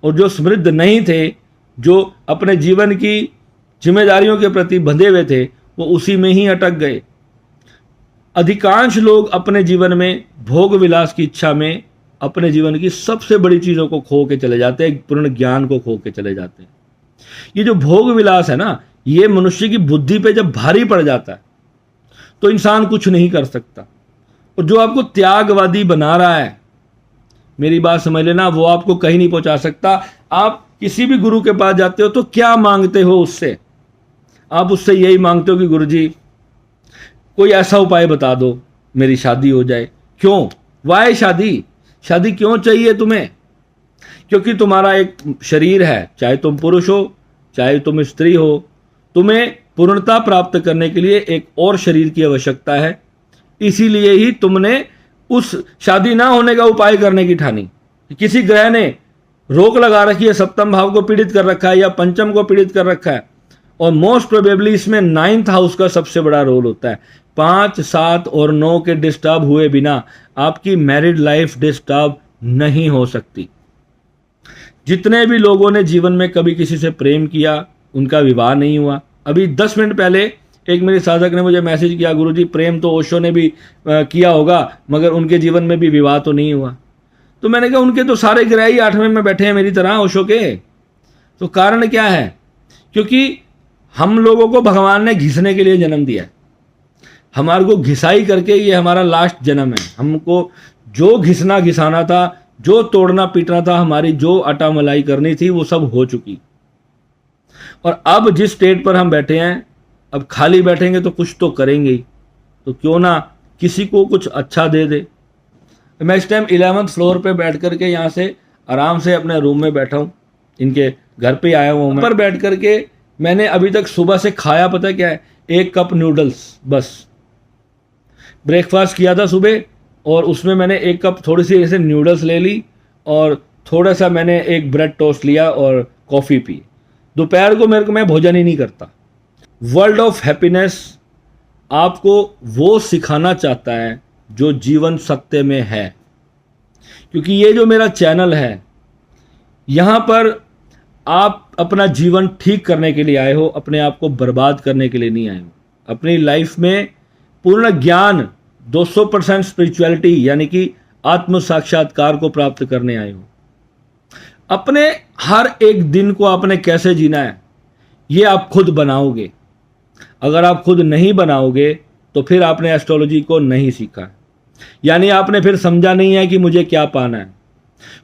S1: और जो समृद्ध नहीं थे, जो अपने जीवन की जिम्मेदारियों के प्रति बंधे हुए थे, वो उसी में ही अटक गए। अधिकांश लोग अपने जीवन में भोग विलास की इच्छा में अपने जीवन की सबसे बड़ी चीज़ों को खो के चले जाते हैं, पूर्ण ज्ञान को खो के चले जाते हैं। ये जो भोग विलास है ना, ये मनुष्य की बुद्धि पे जब भारी पड़ जाता है तो इंसान कुछ नहीं कर सकता। और जो आपको त्यागवादी बना रहा है, मेरी बात समझ लेना, वो आपको कहीं नहीं पहुंचा सकता। आप किसी भी गुरु के पास जाते हो तो क्या मांगते हो उससे? आप उससे यही मांगते हो कि गुरुजी कोई ऐसा उपाय बता दो मेरी शादी हो जाए। क्यों? वाय शादी? शादी क्यों चाहिए तुम्हें? क्योंकि तुम्हारा एक शरीर है, चाहे तुम पुरुष हो चाहे तुम स्त्री हो, तुम्हें पूर्णता प्राप्त करने के लिए एक और शरीर की आवश्यकता है। इसीलिए ही तुमने उस शादी ना होने का उपाय करने की ठानी। किसी ग्रह ने रोक लगा रखी है, सप्तम भाव को पीड़ित कर रखा है या पंचम को पीड़ित कर रखा है, और मोस्ट प्रोबेबली इसमें 9th हाउस का सबसे बड़ा रोल होता है। 5, 7 और 9 के डिस्टर्ब हुए बिना आपकी मैरिड लाइफ डिस्टर्ब नहीं हो सकती। जितने भी लोगों ने जीवन में कभी किसी से प्रेम किया, उनका विवाह नहीं हुआ। अभी 10 मिनट पहले एक मेरे साधक ने मुझे मैसेज किया, गुरुजी प्रेम तो ओशो ने भी किया होगा, मगर उनके जीवन में भी विवाह तो नहीं हुआ। तो मैंने कहा उनके तो सारे ग्रह ही 8वें में बैठे हैं मेरी तरह ओशो के। तो कारण क्या है? क्योंकि हम लोगों को भगवान ने घिसने के लिए जन्म दिया है, हमारे को घिसाई करके ये हमारा लास्ट जन्म है। हमको जो घिसना घिसाना था, जो तोड़ना पीटना था, हमारी जो आटा मलाई करनी थी, वो सब हो चुकी। और अब जिस स्टेट पर हम बैठे हैं, अब खाली बैठेंगे तो कुछ तो करेंगे ही, तो क्यों ना किसी को कुछ अच्छा दे दे। मैं इस टाइम 11th फ्लोर पे बैठ करके यहाँ से आराम से अपने रूम में बैठा हूँ, इनके घर पे आया हुआ हूँ। पर बैठ करके मैंने अभी तक सुबह से खाया पता क्या है, 1 कप नूडल्स, बस ब्रेकफास्ट किया था सुबह, और उसमें मैंने 1 कप थोड़ी सी ऐसे नूडल्स ले ली, और थोड़ा सा मैंने एक ब्रेड टोस्ट लिया और कॉफ़ी पी। दोपहर को मैं भोजन ही नहीं करता। वर्ल्ड ऑफ हैप्पीनेस आपको वो सिखाना चाहता है जो जीवन सत्य में है, क्योंकि ये जो मेरा चैनल है, यहाँ पर आप अपना जीवन ठीक करने के लिए आए हो, अपने आप को बर्बाद करने के लिए नहीं आए हो। अपनी लाइफ में पूर्ण ज्ञान, 200% स्पिरिचुअलिटी यानी कि आत्म साक्षात्कार को प्राप्त करने आए हो। अपने हर एक दिन को आपने कैसे जीना है, ये आप खुद बनाओगे। अगर आप खुद नहीं बनाओगे तो फिर आपने एस्ट्रोलॉजी को नहीं सीखा, यानी आपने फिर समझा नहीं है कि मुझे क्या पाना है।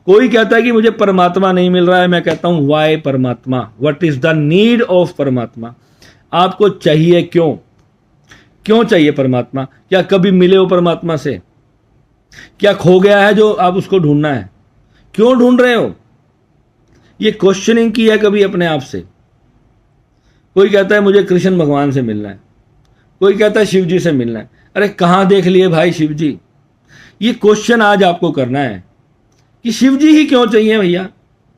S1: कोई कहता है कि मुझे परमात्मा नहीं मिल रहा है, मैं कहता हूं वाई परमात्मा, what is the need of परमात्मा। आपको चाहिए क्यों, क्यों चाहिए परमात्मा? क्या कभी मिले हो परमात्मा से? क्या खो गया है जो आप उसको ढूंढना है? क्यों ढूंढ रहे हो? ये क्वेश्चनिंग की है कभी अपने आप से? कोई कहता है मुझे कृष्ण भगवान से मिलना है, कोई कहता है शिव जी से मिलना है। अरे कहाँ देख लिए भाई शिव जी? ये क्वेश्चन आज आपको करना है कि शिव जी ही क्यों चाहिए भैया?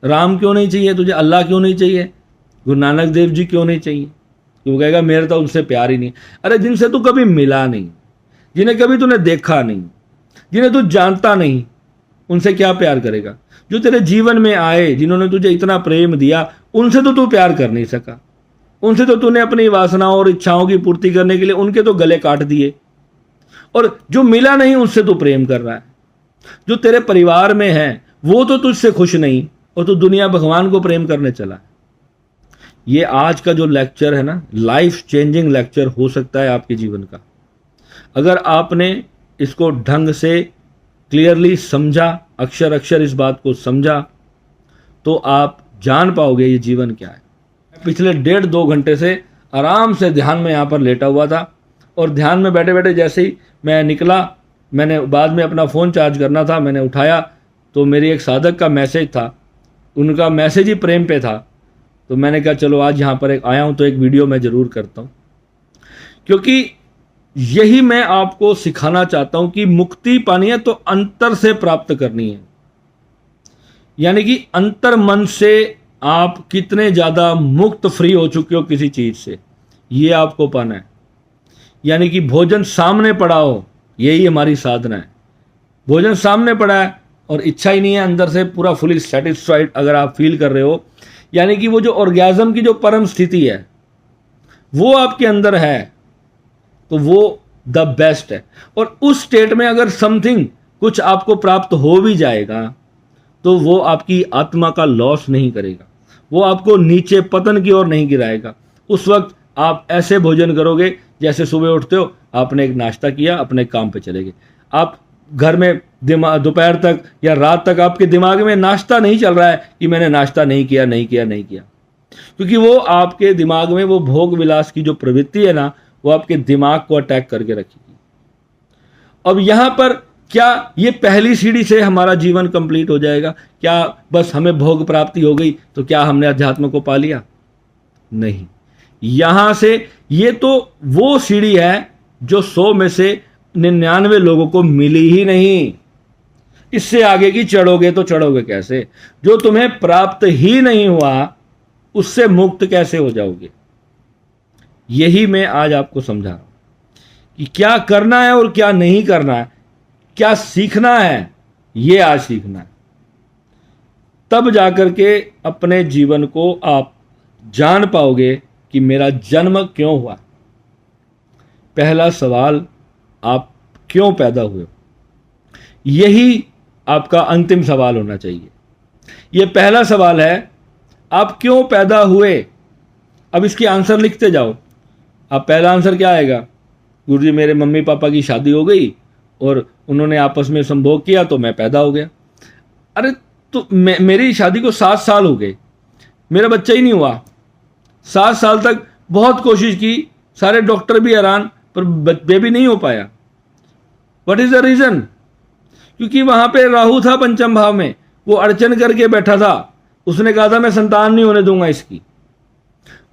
S1: राम क्यों नहीं चाहिए तुझे? अल्लाह क्यों नहीं चाहिए? गुरु नानक देव जी क्यों नहीं चाहिए? वो कहेगा मेरे तो उनसे प्यार ही नहीं। अरे जिनसे तू कभी मिला नहीं, जिन्हें कभी तूने देखा नहीं, जिन्हें तू जानता नहीं, उनसे क्या प्यार करेगा? जो तेरे जीवन में आए, जिन्होंने तुझे इतना प्रेम दिया, उनसे तो तू प्यार कर नहीं सका। उनसे तो तूने अपनी वासनाओं और इच्छाओं की पूर्ति करने के लिए उनके तो गले काट दिए। और जो मिला नहीं उससे तू प्रेम कर रहा है। जो तेरे परिवार में है वो तो तुझसे खुश नहीं, और तू दुनिया भगवान को प्रेम करने चला। ये आज का जो लेक्चर है ना, लाइफ चेंजिंग लेक्चर हो सकता है आपके जीवन का। अगर आपने इसको ढंग से क्लियरली समझा, अक्षर अक्षर इस बात को समझा, तो आप जान पाओगे ये जीवन क्या है। पिछले 1.5-2 घंटे से आराम से ध्यान में यहाँ पर लेटा हुआ था, और ध्यान में बैठे बैठे जैसे ही मैं निकला, मैंने बाद में अपना फ़ोन चार्ज करना था, मैंने उठाया तो मेरी एक साधक का मैसेज था, उनका मैसेज ही प्रेम पे था। तो मैंने कहा चलो आज यहाँ पर आया हूँ तो एक वीडियो मैं ज़रूर करता हूँ, क्योंकि यही मैं आपको सिखाना चाहता हूँ कि मुक्ति पानी है तो अंतर से प्राप्त करनी है। यानी कि अंतर मन से आप कितने ज़्यादा मुक्त फ्री हो चुके हो किसी चीज़ से, ये आपको पाना है। यानी कि भोजन सामने पड़ा हो, यही हमारी साधना है। भोजन सामने पड़ा है और इच्छा ही नहीं है अंदर से, पूरा फुली सेटिस्फाइड अगर आप फील कर रहे हो, यानी कि वो जो ऑर्गेज़म की जो परम स्थिति है वो आपके अंदर है, तो वो द बेस्ट है। और उस स्टेट में अगर समथिंग कुछ आपको प्राप्त हो भी जाएगा तो वो आपकी आत्मा का लॉस नहीं करेगा, वो आपको नीचे पतन की ओर नहीं गिराएगा। उस वक्त आप ऐसे भोजन करोगे जैसे सुबह उठते हो, आपने एक नाश्ता किया, अपने काम पे चले गए। आप घर में दोपहर तक या रात तक आपके दिमाग में नाश्ता नहीं चल रहा है कि मैंने नाश्ता नहीं किया, क्योंकि वो आपके दिमाग में वो भोग विलास की जो प्रवृत्ति है ना, वो आपके दिमाग को अटैक करके रखेगी। अब यहां पर क्या ये पहली सीढ़ी से हमारा जीवन कंप्लीट हो जाएगा? क्या बस हमें भोग प्राप्ति हो गई तो क्या हमने अध्यात्म को पा लिया? नहीं। यहां से ये तो वो सीढ़ी है जो 100 में से 99 लोगों को मिली ही नहीं। इससे आगे की चढ़ोगे तो चढ़ोगे कैसे? जो तुम्हें प्राप्त ही नहीं हुआ उससे मुक्त कैसे हो जाओगे? यही मैं आज आपको समझा रहा हूं कि क्या करना है और क्या नहीं करना है, क्या सीखना है, ये आज सीखना है। तब जाकर के अपने जीवन को आप जान पाओगे कि मेरा जन्म क्यों हुआ। पहला सवाल, आप क्यों पैदा हुए? यही आपका अंतिम सवाल होना चाहिए। यह पहला सवाल है, आप क्यों पैदा हुए? अब इसकी आंसर लिखते जाओ। अब पहला आंसर क्या आएगा? गुरुजी मेरे मम्मी पापा की शादी हो गई और उन्होंने आपस में संभोग किया तो मैं पैदा हो गया। अरे तो मेरी शादी को 7 साल हो गए, मेरा बच्चा ही नहीं हुआ। 7 साल तक बहुत कोशिश की, सारे डॉक्टर भी हैरान, पर बेबी नहीं हो पाया। What is the reason? क्योंकि वहां पे राहु था पंचम भाव में, वो अड़चन करके बैठा था। उसने कहा था मैं संतान नहीं होने दूंगा इसकी।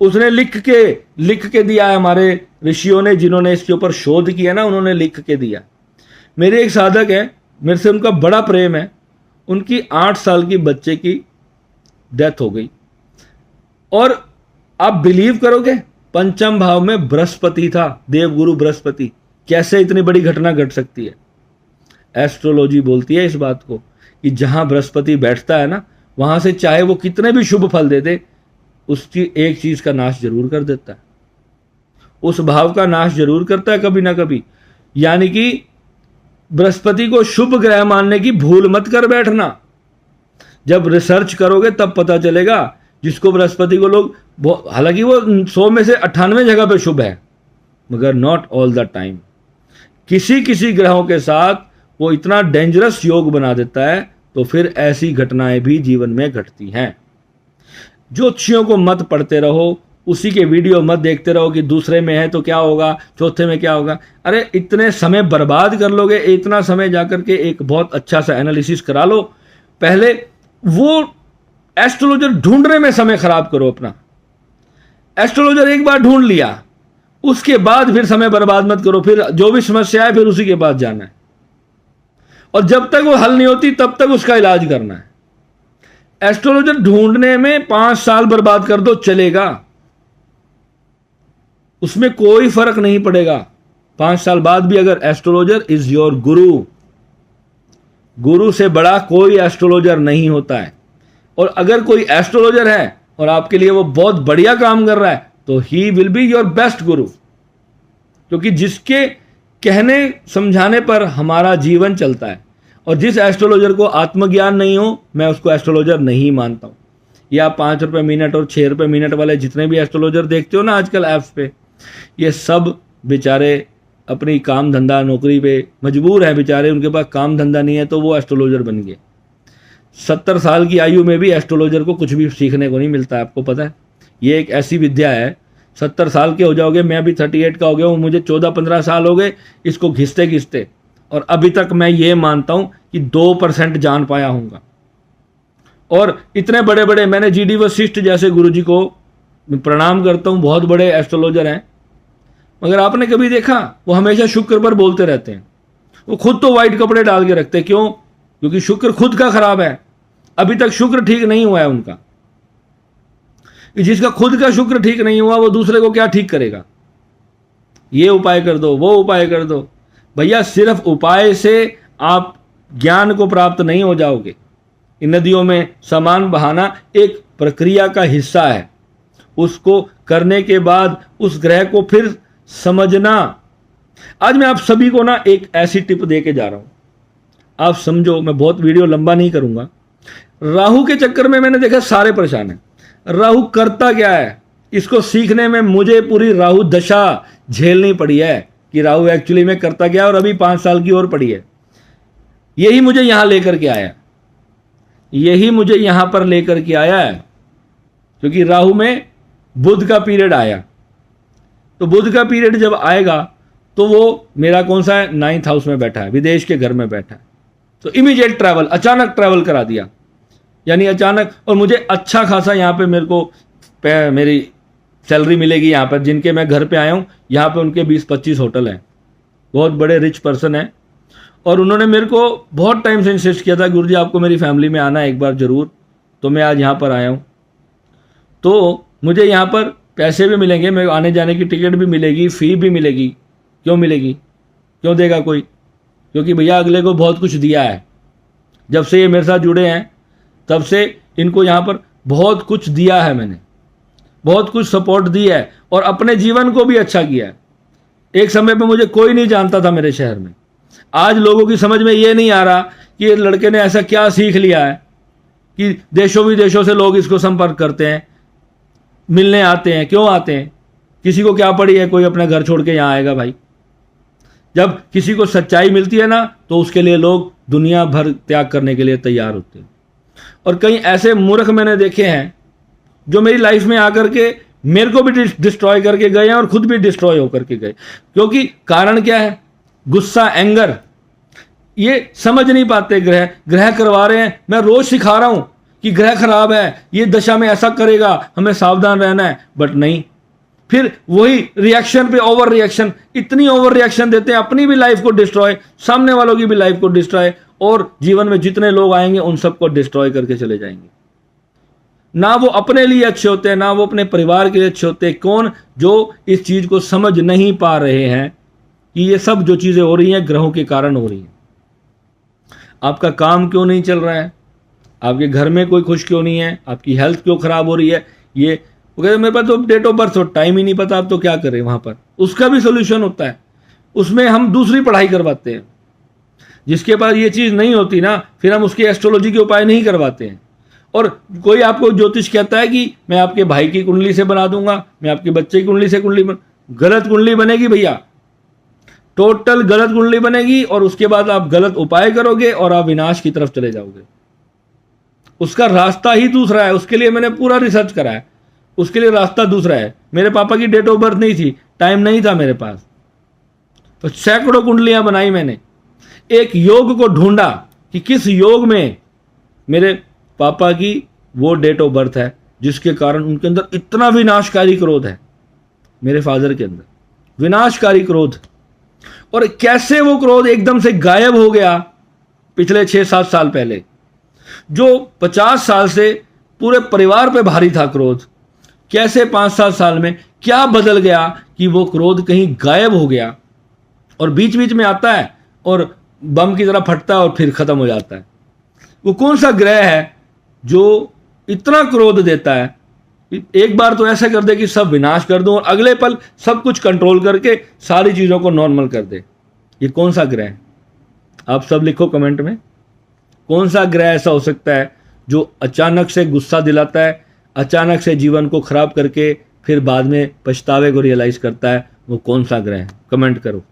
S1: उसने लिख के दिया है, हमारे ऋषियों ने जिन्होंने इसके ऊपर शोध किया ना, उन्होंने लिख के दिया। मेरे एक साधक है, मेरे से उनका बड़ा प्रेम है, उनकी 8 साल की बच्चे की डेथ हो गई। और आप बिलीव करोगे, पंचम भाव में बृहस्पति था, देवगुरु बृहस्पति। कैसे इतनी बड़ी घटना घट सकती है? एस्ट्रोलॉजी बोलती है इस बात को कि जहां बृहस्पति बैठता है ना, वहां से चाहे वो कितने भी शुभ फल दे दे, उसकी एक चीज का नाश जरूर कर देता है, उस भाव का नाश जरूर करता है कभी ना कभी। यानी कि बृहस्पति को शुभ ग्रह मानने की भूल मत कर बैठना। जब रिसर्च करोगे तब पता चलेगा, जिसको बृहस्पति को लोग, हालांकि वो 100 में से 98 जगह पे शुभ है, मगर नॉट ऑल द टाइम। किसी किसी ग्रहों के साथ वो इतना डेंजरस योग बना देता है, तो फिर ऐसी घटनाएं भी जीवन में घटती हैं। ज्योतिषियों को मत पढ़ते रहो, उसी के वीडियो मत देखते रहो कि दूसरे में है तो क्या होगा, चौथे में क्या होगा। अरे इतने समय बर्बाद कर लोगे, इतना समय जाकर के एक बहुत अच्छा सा एनालिसिस करा लो। पहले वो एस्ट्रोलॉजर ढूंढने में समय खराब करो अपना। एस्ट्रोलॉजर एक बार ढूंढ लिया, उसके बाद फिर समय बर्बाद मत करो। फिर जो भी समस्या है फिर उसी के पास जाना है, और जब तक वो हल नहीं होती तब तक उसका इलाज करना है। एस्ट्रोलॉजर ढूंढने में 5 साल बर्बाद कर दो, चलेगा, उसमें कोई फर्क नहीं पड़ेगा। 5 साल बाद भी अगर एस्ट्रोलॉजर इज योर गुरु, गुरु से बड़ा कोई एस्ट्रोलॉजर नहीं होता है। और अगर कोई एस्ट्रोलॉजर है और आपके लिए वो बहुत बढ़िया काम कर रहा है, तो he will be your best गुरु। क्योंकि जिसके कहने समझाने पर हमारा जीवन चलता है। और जिस एस्ट्रोलॉजर को आत्मज्ञान नहीं हो, मैं उसको एस्ट्रोलॉजर नहीं मानता हूं। या 5 रुपये मिनट और 6 रुपये मिनट वाले जितने भी एस्ट्रोलॉजर देखते हो ना आजकल ऐप्स पे, ये सब बेचारे अपनी काम धंधा नौकरी पे मजबूर हैं बेचारे, उनके पास काम धंधा नहीं है तो वो एस्ट्रोलॉजर बन गए। 70 साल की आयु में भी एस्ट्रोलॉजर को कुछ भी सीखने को नहीं मिलता है, आपको पता है। ये एक ऐसी विद्या है, 70 साल के हो जाओगे, मैं अभी 38 का हो गया हूँ, मुझे 14-15 साल हो गए इसको घिसते घिसते, और अभी तक मैं ये मानता हूँ कि 2% जान पाया हूँगा। और इतने बड़े बड़े, मैंने GD वशिष्ठ जैसे गुरुजी को प्रणाम करता हूँ, बहुत बड़े एस्ट्रोलॉजर हैं, मगर आपने कभी देखा वो हमेशा शुक्र पर बोलते रहते हैं। वो खुद तो वाइट कपड़े डाल के रखते हैं, क्यों? क्योंकि शुक्र खुद का खराब है, अभी तक शुक्र ठीक नहीं हुआ है उनका। जिसका खुद का शुक्र ठीक नहीं हुआ वो दूसरे को क्या ठीक करेगा? ये उपाय कर दो, वो उपाय कर दो। भैया सिर्फ उपाय से आप ज्ञान को प्राप्त नहीं हो जाओगे। इन नदियों में सामान बहाना एक प्रक्रिया का हिस्सा है, उसको करने के बाद उस ग्रह को फिर समझना। आज मैं आप सभी को ना एक ऐसी टिप दे के जा रहा हूं, आप समझो, मैं बहुत वीडियो लंबा नहीं करूंगा। राहु के चक्कर में मैंने देखा सारे परेशान हैं। राहु करता क्या है, इसको सीखने में मुझे पूरी राहु दशा झेलनी पड़ी है कि राहु एक्चुअली में करता क्या है, और अभी 5 साल की और पड़ी है। यही मुझे यहां लेकर के आया, यही मुझे यहां पर लेकर के आया है, क्योंकि राहु में बुध का पीरियड आया। तो बुध का पीरियड जब आएगा तो वो मेरा कौन सा है, 9th हाउस में बैठा है, विदेश के घर में बैठा है। तो इमीडिएट ट्रैवल, अचानक ट्रैवल करा दिया, यानी अचानक। और मुझे अच्छा खासा यहाँ पे मेरे को मेरी सैलरी मिलेगी यहाँ पर, जिनके मैं घर पे आया हूँ यहाँ पे उनके 20-25 होटल हैं, बहुत बड़े रिच पर्सन हैं। और उन्होंने मेरे को बहुत टाइम से इंसिस्ट किया था, गुरुजी आपको मेरी फैमिली में आना है एक बार ज़रूर। तो मैं आज यहाँ पर आया हूँ, तो मुझे यहाँ पर पैसे भी मिलेंगे, मेरे आने जाने की टिकट भी मिलेगी, फ़ी भी मिलेगी। क्यों मिलेगी, क्यों देगा कोई? क्योंकि भैया अगले को बहुत कुछ दिया है। जब से ये मेरे साथ जुड़े हैं तब से इनको यहाँ पर बहुत कुछ दिया है मैंने, बहुत कुछ सपोर्ट दी है, और अपने जीवन को भी अच्छा किया है। एक समय पे मुझे कोई नहीं जानता था मेरे शहर में। आज लोगों की समझ में ये नहीं आ रहा कि ये लड़के ने ऐसा क्या सीख लिया है कि देशों विदेशों से लोग इसको संपर्क करते हैं। मिलने आते हैं। क्यों आते हैं? किसी को क्या पड़ी है, कोई अपना घर छोड़ के यहाँ आएगा भाई? जब किसी को सच्चाई मिलती है ना, तो उसके लिए लोग दुनिया भर त्याग करने के लिए तैयार होते हैं। और कई ऐसे मूर्ख मैंने देखे हैं जो मेरी लाइफ में आकर के मेरे को भी डिस्ट्रॉय करके गए हैं और खुद भी डिस्ट्रॉय होकर के गए। क्योंकि कारण क्या है? गुस्सा, एंगर। ये समझ नहीं पाते। ग्रह करवा रहे हैं। मैं रोज सिखा रहा हूं कि ग्रह खराब है, ये दशा में ऐसा करेगा, हमें सावधान रहना है, बट नहीं। फिर वही रिएक्शन पे ओवर रिएक्शन, इतनी ओवर रिएक्शन देते हैं, अपनी भी लाइफ को डिस्ट्रॉय, सामने वालों की भी लाइफ को डिस्ट्रॉय, और जीवन में जितने लोग आएंगे उन सबको डिस्ट्रॉय करके चले जाएंगे। ना वो अपने लिए अच्छे होते हैं, ना वो अपने परिवार के लिए अच्छे होते हैं। कौन? जो इस चीज को समझ नहीं पा रहे हैं कि ये सब जो चीजें हो रही हैं ग्रहों के कारण हो रही हैं। आपका काम क्यों नहीं चल रहा है? आपके घर में कोई खुश क्यों नहीं है? आपकी हेल्थ क्यों खराब हो रही है? ये वो कहते मेरे पास तो डेट ऑफ बर्थ हो, टाइम ही नहीं पता, आप तो क्या करें वहां पर? उसका भी सोल्यूशन होता है। उसमें हम दूसरी पढ़ाई करवाते हैं। जिसके पास ये चीज नहीं होती ना, फिर हम उसके एस्ट्रोलॉजी के उपाय नहीं करवाते हैं। और कोई आपको ज्योतिष कहता है कि मैं आपके भाई की कुंडली से बना दूंगा, मैं आपके बच्चे की कुंडली से गलत कुंडली बनेगी भैया, टोटल गलत कुंडली बनेगी। और उसके बाद आप गलत उपाय करोगे और आप विनाश की तरफ चले जाओगे। उसका रास्ता ही दूसरा है। उसके लिए मैंने पूरा रिसर्च करा है। उसके लिए रास्ता दूसरा है। मेरे पापा की डेट ऑफ बर्थ नहीं थी, टाइम नहीं था मेरे पास, तो सैकड़ों कुंडलियां बनाई मैंने। एक योग को ढूंढा कि किस योग में मेरे पापा की वो डेट ऑफ बर्थ है जिसके कारण उनके अंदर इतना विनाशकारी क्रोध है। मेरे फादर के अंदर विनाशकारी क्रोध, और कैसे वो क्रोध एकदम से गायब हो गया पिछले 6-7 साल पहले। जो 50 साल से पूरे परिवार पे भारी था क्रोध, कैसे 5-7 साल में क्या बदल गया कि वो क्रोध कहीं गायब हो गया। और बीच बीच में आता है और बम की तरह फटता है और फिर खत्म हो जाता है। वो कौन सा ग्रह है जो इतना क्रोध देता है? एक बार तो ऐसा कर दे कि सब विनाश कर दो और अगले पल सब कुछ कंट्रोल करके सारी चीजों को नॉर्मल कर दे। ये कौन सा ग्रह है? आप सब लिखो कमेंट में, कौन सा ग्रह ऐसा हो सकता है जो अचानक से गुस्सा दिलाता है, अचानक से जीवन को खराब करके फिर बाद में पछतावे को रियलाइज करता है? वो कौन सा ग्रह है? कमेंट करो।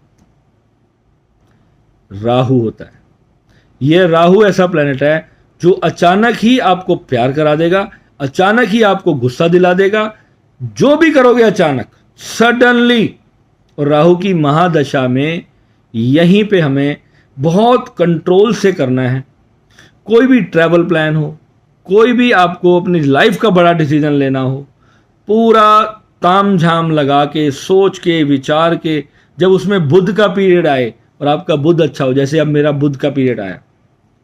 S1: राहु होता है। यह राहु ऐसा प्लेनेट है जो अचानक ही आपको प्यार करा देगा, अचानक ही आपको गुस्सा दिला देगा। जो भी करोगे अचानक, सडनली। और राहु की महादशा में यहीं पे हमें बहुत कंट्रोल से करना है। कोई भी ट्रैवल प्लान हो, कोई भी आपको अपनी लाइफ का बड़ा डिसीजन लेना हो, पूरा ताम झाम लगा के, सोच के, विचार के, जब उसमें बुध का पीरियड आए और आपका बुध अच्छा हो, जैसे अब मेरा बुध का पीरियड आया।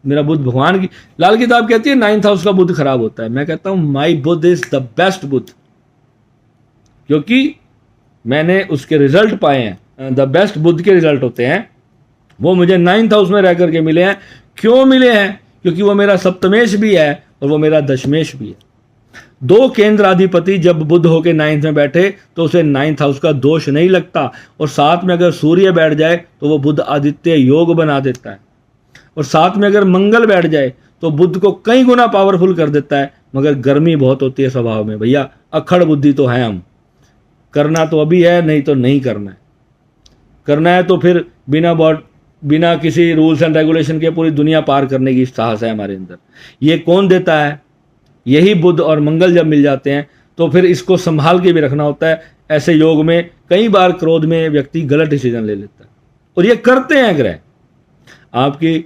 S1: मेरा बुध भगवान की लाल किताब कहती है 9th हाउस का बुध खराब होता है। मैं कहता हूं माई बुध इज द बेस्ट बुध, क्योंकि मैंने उसके रिजल्ट पाए हैं। द बेस्ट बुध के रिजल्ट होते हैं वो मुझे 9th हाउस में रह करके मिले हैं। क्यों मिले हैं? क्योंकि वो मेरा सप्तमेश भी है और वो मेरा दशमेश भी है। 2 केंद्राधिपति जब बुध होके 9th में बैठे तो उसे 9th हाउस का दोष नहीं लगता। और साथ में अगर सूर्य बैठ जाए तो वो बुध आदित्य योग बना देता है। और साथ में अगर मंगल बैठ जाए तो बुध को कई गुना पावरफुल कर देता है। मगर गर्मी बहुत होती है स्वभाव में भैया, अखड़ बुद्धि तो है हम। करना तो अभी है, नहीं तो नहीं करना है। करना है तो फिर बिना किसी रूल्स एंड रेगुलेशन के पूरी दुनिया पार करने की साहस है हमारे अंदर। ये कौन देता है? यही बुध और मंगल जब मिल जाते हैं तो फिर इसको संभाल के भी रखना होता है। ऐसे योग में कई बार क्रोध में व्यक्ति गलत डिसीजन ले लेता है, और ये करते हैं ग्रह। आपकी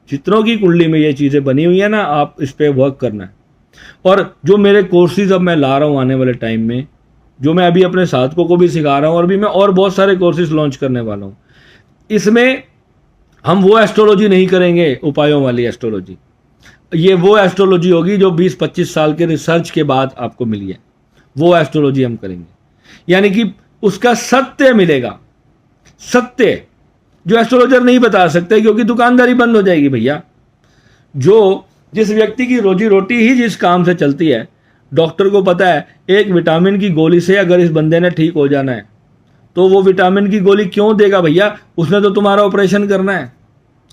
S1: चित्रों की कुंडली में ये चीज़ें बनी हुई है ना, आप इस पर वर्क करना है। और जो मेरे कोर्सेज अब मैं ला रहा हूँ आने वाले टाइम में, जो मैं अभी अपने साथकों को भी सिखा रहा हूँ, और भी मैं और बहुत सारे कोर्सेज लॉन्च करने वाला हूँ। इसमें हम वो एस्ट्रोलॉजी नहीं करेंगे, उपायों वाली एस्ट्रोलॉजी। ये वो एस्ट्रोलॉजी होगी जो 20-25 साल के रिसर्च के बाद आपको मिली है, वो एस्ट्रोलॉजी हम करेंगे। यानी कि उसका सत्य मिलेगा, सत्य जो एस्ट्रोलॉजर नहीं बता सकते, क्योंकि दुकानदारी बंद हो जाएगी भैया। जिस व्यक्ति की रोजी रोटी ही जिस काम से चलती है, डॉक्टर को पता है एक विटामिन की गोली से अगर इस बंदे ने ठीक हो जाना है तो वो विटामिन की गोली क्यों देगा भैया? उसने तो तुम्हारा ऑपरेशन करना है।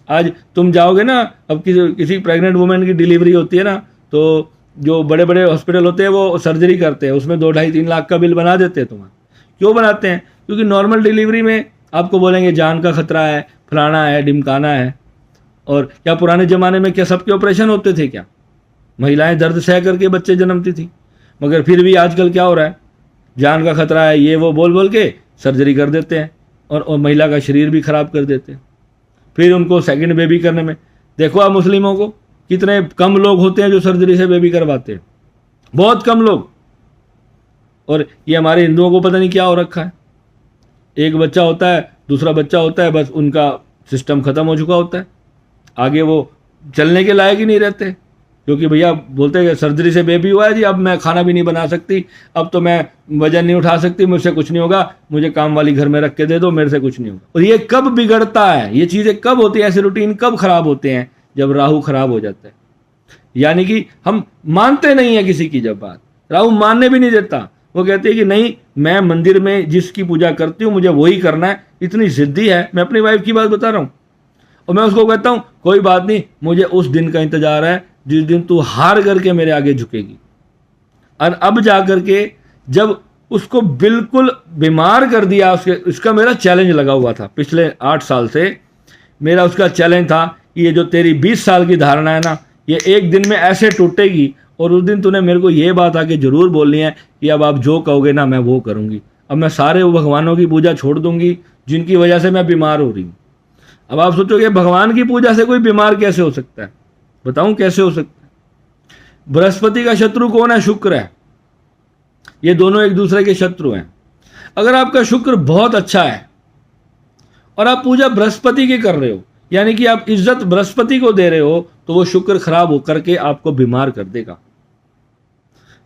S1: आज तुम जाओगे ना, अब किसी प्रेग्नेंट वुमेन की डिलीवरी होती है ना, तो जो बड़े बड़े हॉस्पिटल होते हैं वो सर्जरी करते हैं, उसमें 2-2.5-3 लाख का बिल बना देते हैं तुम्हारा। क्यों बनाते हैं? क्योंकि नॉर्मल डिलीवरी में आपको बोलेंगे जान का खतरा है, फलाना है, ढिमकाना है। और क्या पुराने ज़माने में क्या सबके ऑपरेशन होते थे? क्या महिलाएं दर्द सह करके बच्चे जन्मती थी? मगर फिर भी आजकल क्या हो रहा है, जान का खतरा है ये वो बोल बोल के सर्जरी कर देते हैं और महिला का शरीर भी खराब कर देते हैं। फिर उनको सेकंड बेबी करने में देखो आप मुस्लिमों को, कितने कम लोग होते हैं जो सर्जरी से बेबी करवाते हैं, बहुत कम लोग। और ये हमारे हिंदुओं को पता नहीं क्या हो रखा है, एक बच्चा होता है, दूसरा बच्चा होता है, बस उनका सिस्टम खत्म हो चुका होता है, आगे वो चलने के लायक ही नहीं रहते। क्योंकि भैया बोलते हैं सर्जरी से बेबी हुआ है जी, अब मैं खाना भी नहीं बना सकती, अब तो मैं वजन नहीं उठा सकती, मुझसे कुछ नहीं होगा, मुझे काम वाली घर में रख के दे दो, मेरे से कुछ नहीं होगा। और ये कब बिगड़ता है, ये चीज़ें कब होती है, ऐसे रूटीन कब खराब होते हैं? जब राहु खराब हो जाता है। यानी कि हम मानते नहीं है किसी की, जब बात राहु मानने भी नहीं देता, वो कहते हैं कि नहीं मैं मंदिर में जिसकी पूजा करती हूँ मुझे वही करना है, इतनी जिद्दी है। मैं अपनी वाइफ की बात बता रहा हूँ, और मैं उसको कहता हूँ कोई बात नहीं, मुझे उस दिन का इंतजार है जिस दिन तू हार करके मेरे आगे झुकेगी। और अब जा करके जब उसको बिल्कुल बीमार कर दिया, उसका मेरा चैलेंज लगा हुआ था पिछले 8 साल से, मेरा उसका चैलेंज था कि ये जो तेरी 20 साल की धारणा है ना, ये एक दिन में ऐसे टूटेगी। और उस दिन तूने मेरे को ये बात आके जरूर बोलनी है कि अब आप जो कहोगे ना मैं वो करूँगी। अब मैं सारे भगवानों की पूजा छोड़ दूंगी जिनकी वजह से मैं बीमार हो रही हूँ। अब आप सोचोगे भगवान की पूजा से कोई बीमार कैसे हो सकता है? बताऊं कैसे हो सकता है? बृहस्पति का शत्रु कौन है? शुक्र है। ये दोनों एक दूसरे के शत्रु हैं। अगर आपका शुक्र बहुत अच्छा है और आप पूजा बृहस्पति की कर रहे हो, यानी कि आप इज्जत बृहस्पति को दे रहे हो, तो वो शुक्र खराब होकर के आपको बीमार कर देगा।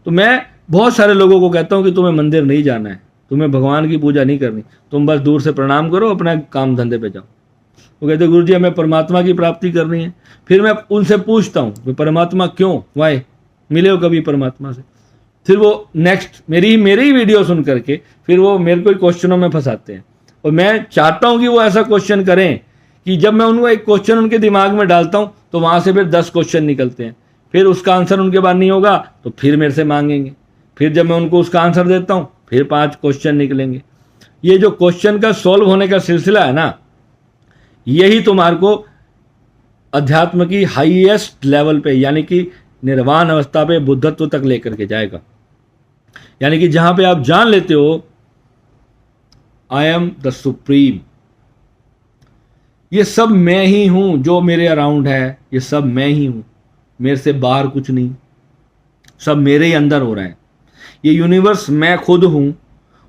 S1: तो मैं बहुत सारे लोगों को कहता हूं कि तुम्हें मंदिर नहीं जाना है, तुम्हें भगवान की पूजा नहीं करनी, तुम बस दूर से प्रणाम करो, अपना काम धंधे पे जाओ। वो कहते गुरु जी हमें परमात्मा की प्राप्ति करनी है। फिर मैं उनसे पूछता हूँ परमात्मा क्यों, वाई, मिले हो कभी परमात्मा से? फिर वो नेक्स्ट मेरी ही वीडियो सुन करके फिर वो मेरे को क्वेश्चनों में फंसाते हैं। और मैं चाहता हूँ कि वो ऐसा क्वेश्चन करें कि जब मैं उनको एक क्वेश्चन उनके दिमाग में डालता हूँ तो वहाँ से फिर 10 क्वेश्चन निकलते हैं। फिर उसका आंसर उनके पास नहीं होगा तो फिर मेरे से मांगेंगे। फिर जब मैं उनको उसका आंसर देता हूँ फिर 5 क्वेश्चन निकलेंगे। ये जो क्वेश्चन का सॉल्व होने का सिलसिला है ना, यही तुम्हारे को अध्यात्म की हाईएस्ट लेवल पे, यानी कि निर्वाण अवस्था पे, बुद्धत्व तक लेकर के जाएगा। यानी कि जहां पे आप जान लेते हो आई एम द सुप्रीम, ये सब मैं ही हूं, जो मेरे अराउंड है ये सब मैं ही हूं, मेरे से बाहर कुछ नहीं, सब मेरे ही अंदर हो रहा है। ये यूनिवर्स मैं खुद हूं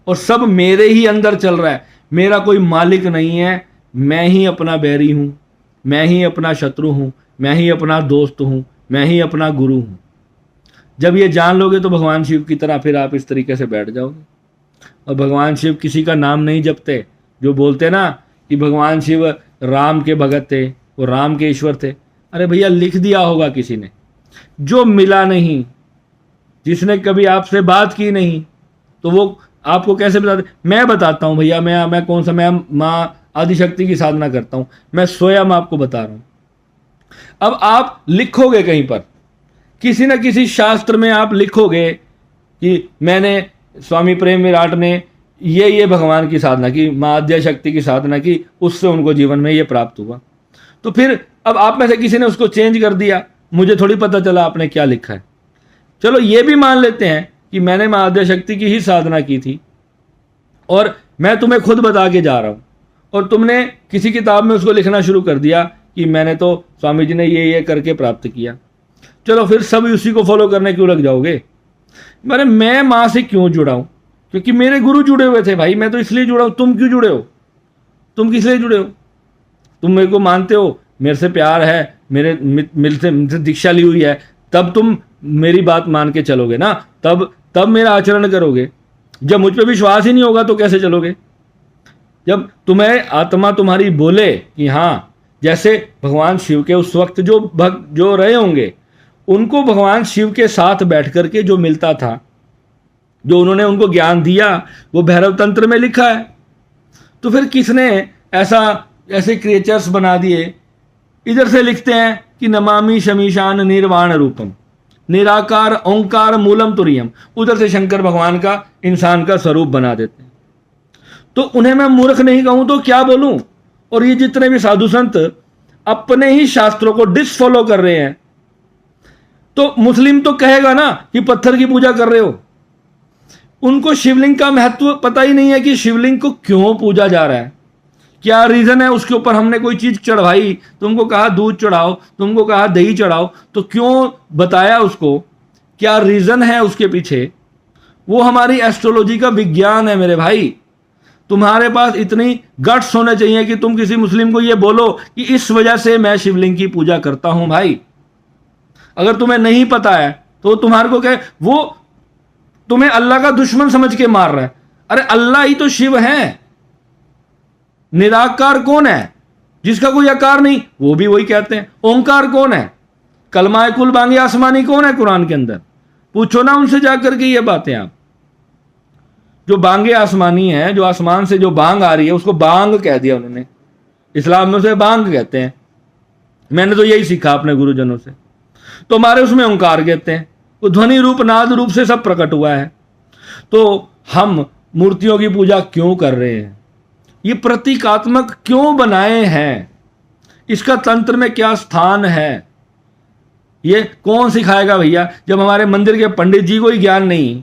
S1: और सब मेरे ही अंदर चल रहा है। मेरा कोई मालिक नहीं है, मैं ही अपना बैरी हूं, मैं ही अपना शत्रु हूं, मैं ही अपना दोस्त हूं, मैं ही अपना गुरु हूं। जब ये जान लोगे तो भगवान शिव की तरह फिर आप इस तरीके से बैठ जाओगे। और भगवान शिव किसी का नाम नहीं जपते। जो बोलते ना कि भगवान शिव राम के भगत थे, वो राम के ईश्वर थे, अरे भैया लिख दिया होगा किसी ने, जो मिला नहीं, जिसने कभी आपसे बात की नहीं, तो वो आपको कैसे बताते? मैं बताता हूँ भैया, मैं कौन सा, मैं माँ आदिशक्ति की साधना करता हूँ, मैं स्वयं आपको बता रहा हूँ। अब आप लिखोगे कहीं पर, किसी न किसी शास्त्र में आप लिखोगे कि मैंने स्वामी प्रेम विराट ने ये भगवान की साधना की, माँ आद्यशक्ति की साधना की, उससे उनको जीवन में ये प्राप्त हुआ। तो फिर अब आप में से किसी ने उसको चेंज कर दिया, मुझे थोड़ी पता चला आपने क्या लिखा है। चलो ये भी मान लेते हैं कि मैंने माँ आद्यशक्ति की ही साधना की थी और मैं तुम्हें खुद बता के जा रहा हूँ, और तुमने किसी किताब में उसको लिखना शुरू कर दिया कि मैंने तो स्वामी जी ने ये करके प्राप्त किया। चलो फिर सब उसी को फॉलो करने क्यों लग जाओगे? मैं माँ से क्यों जुड़ा हूँ? क्योंकि मेरे गुरु जुड़े हुए थे भाई, मैं तो इसलिए जुड़ा हूँ। तुम क्यों जुड़े हो? तुम किस लिए जुड़े हो? तुम मेरे को मानते हो, मेरे से प्यार है, मेरे से दीक्षा ली हुई है, तब तुम मेरी बात मान के चलोगे ना, तब मेरा आचरण करोगे। जब मुझ पर विश्वास ही नहीं होगा तो कैसे चलोगे? जब तुम्हें आत्मा तुम्हारी बोले कि हाँ, जैसे भगवान शिव के उस वक्त जो भक्त जो रहे होंगे, उनको भगवान शिव के साथ बैठ करके जो मिलता था, जो उन्होंने उनको ज्ञान दिया, वो भैरव तंत्र में लिखा है। तो फिर किसने ऐसे क्रिएचर्स बना दिए? इधर से लिखते हैं कि नमामि शमीशान निर्वाण रूपम, निराकार ओंकार मूलम तुरियम, उधर से शंकर भगवान का इंसान का स्वरूप बना देते हैं। तो उन्हें मैं मूर्ख नहीं कहूं तो क्या बोलूं। और ये जितने भी साधु संत अपने ही शास्त्रों को डिसफॉलो कर रहे हैं, तो मुस्लिम तो कहेगा ना कि पत्थर की पूजा कर रहे हो। उनको शिवलिंग का महत्व पता ही नहीं है कि शिवलिंग को क्यों पूजा जा रहा है, क्या रीजन है। उसके ऊपर हमने कोई चीज चढ़वाई, तुमको कहा दूध चढ़ाओ, तुमको कहा दही चढ़ाओ, तो क्यों बताया उसको, क्या रीजन है उसके पीछे। वो हमारी एस्ट्रोलॉजी का विज्ञान है मेरे भाई। तुम्हारे पास इतनी गट्स होने चाहिए कि तुम किसी मुस्लिम को ये बोलो कि इस वजह से मैं शिवलिंग की पूजा करता हूं। भाई अगर तुम्हें नहीं पता है तो तुम्हारे को कहे, वो तुम्हें अल्लाह का दुश्मन समझ के मार रहा है। अरे अल्लाह ही तो शिव है। निराकार कौन है, जिसका कोई आकार नहीं, वो भी वही कहते हैं। ओंकार कौन है, कलमाए कुल बांगे आसमानी कौन है कुरान के अंदर, पूछो ना उनसे जाकर के ये बातें आप। जो बांगे आसमानी है, जो आसमान से जो बांग आ रही है, उसको बांग कह दिया उन्होंने। इस्लाम में उसे बांग कहते हैं। मैंने तो यही सीखा अपने गुरुजनों से। तो हमारे उसमें ओंकार कहते हैं। वो ध्वनि रूप नाद रूप से सब प्रकट हुआ है। तो हम मूर्तियों की पूजा क्यों कर रहे हैं, ये प्रतीकात्मक क्यों बनाए हैं, इसका तंत्र में क्या स्थान है, ये कौन सिखाएगा भैया। जब हमारे मंदिर के पंडित जी को ही ज्ञान नहीं,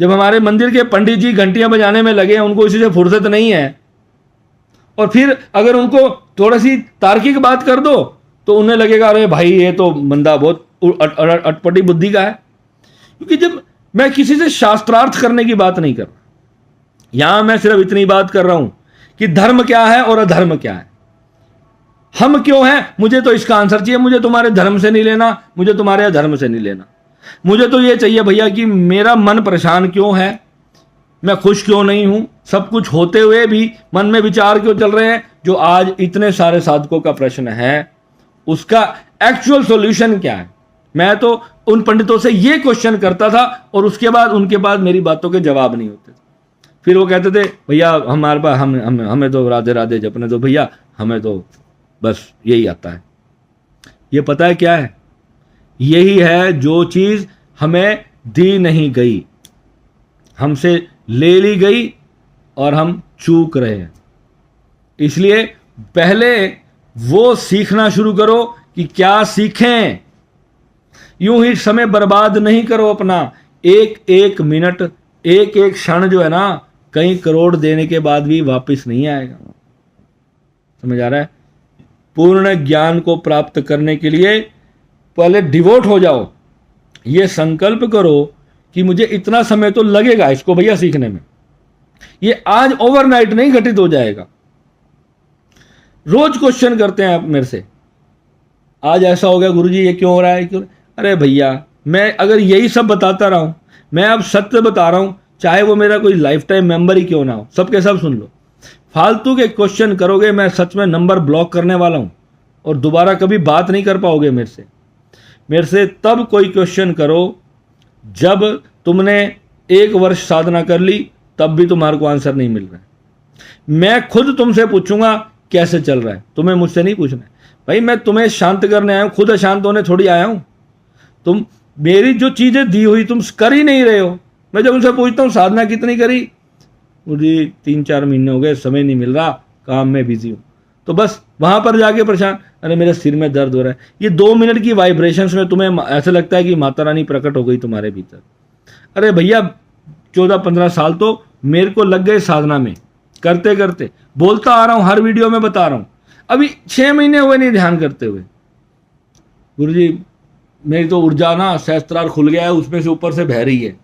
S1: जब हमारे मंदिर के पंडित जी घंटियां बजाने में लगे हैं, उनको इसी से फुर्सत नहीं है, और फिर अगर उनको थोड़ी सी तार्किक बात कर दो तो उन्हें लगेगा अरे भाई ये तो बंदा बहुत अटपटी बुद्धि का है। क्योंकि जब मैं किसी से शास्त्रार्थ करने की बात नहीं कर रहा, यहां मैं सिर्फ इतनी बात कर रहा हूं कि धर्म क्या है और अधर्म क्या है, हम क्यों हैं। मुझे तो इसका आंसर चाहिए। मुझे तुम्हारे धर्म से नहीं लेना, मुझे तुम्हारे अधर्म से नहीं लेना। मुझे तो ये चाहिए भैया कि मेरा मन परेशान क्यों है, मैं खुश क्यों नहीं हूं, सब कुछ होते हुए भी मन में विचार क्यों चल रहे हैं। जो आज इतने सारे साधकों का प्रश्न है, उसका एक्चुअल सॉल्यूशन क्या है। मैं तो उन पंडितों से ये क्वेश्चन करता था और उसके बाद उनके पास मेरी बातों के जवाब नहीं होते थे। फिर वो कहते थे भैया हमारे पास हमें तो राधे राधे जपने दो भैया, हमें तो बस यही आता है। ये पता है क्या है, यही है जो चीज हमें दी नहीं गई, हमसे ले ली गई और हम चूक रहे हैं। इसलिए पहले वो सीखना शुरू करो कि क्या सीखें। यूं ही समय बर्बाद नहीं करो अपना। एक एक मिनट, एक एक क्षण जो है ना, कई करोड़ देने के बाद भी वापस नहीं आएगा। समझ आ रहा है। पूर्ण ज्ञान को प्राप्त करने के लिए पहले डिवोट हो जाओ। ये संकल्प करो कि मुझे इतना समय तो लगेगा इसको भैया सीखने में। ये आज ओवरनाइट नहीं घटित हो जाएगा। रोज क्वेश्चन करते हैं आप मेरे से, आज ऐसा हो गया गुरुजी, ये क्यों हो रहा है, क्यों। अरे भैया मैं अगर यही सब बताता रहा हूं, मैं अब सत्य बता रहा हूं, चाहे वो मेरा कोई लाइफ टाइम मेंबर ही क्यों ना हो, सबके सब सुन लो। फालतू के क्वेश्चन करोगे, मैं सच में नंबर ब्लॉक करने वाला हूं और दोबारा कभी बात नहीं कर पाओगे मेरे से तब कोई क्वेश्चन करो जब तुमने 1 वर्ष साधना कर ली, तब भी तुम्हारे को आंसर नहीं मिल रहा है। मैं खुद तुमसे पूछूंगा कैसे चल रहा है, तुम्हें मुझसे नहीं पूछना है। भाई मैं तुम्हें शांत करने आया हूं, खुद अशांत होने थोड़ी आया हूं। तुम मेरी जो चीजें दी हुई तुम कर ही नहीं रहे हो। मैं जब उनसे पूछता हूं साधना कितनी करी, मुझे 3-4 महीने हो गए, समय नहीं मिल रहा, काम में बिजी हूं। तो बस वहां पर जाके परेशान, अरे मेरे सिर में दर्द हो रहा है। ये 2 मिनट की वाइब्रेशंस में तुम्हें ऐसा लगता है कि माता रानी प्रकट हो गई तुम्हारे भीतर। अरे भैया 14-15 साल तो मेरे को लग गए साधना में, करते करते बोलता आ रहा हूं, हर वीडियो में बता रहा हूं। अभी 6 महीने हुए नहीं ध्यान करते हुए। गुरुजी मेरी तो ऊर्जा ना सहस्त्रार खुल गया है, उसमें से ऊपर से बह रही है।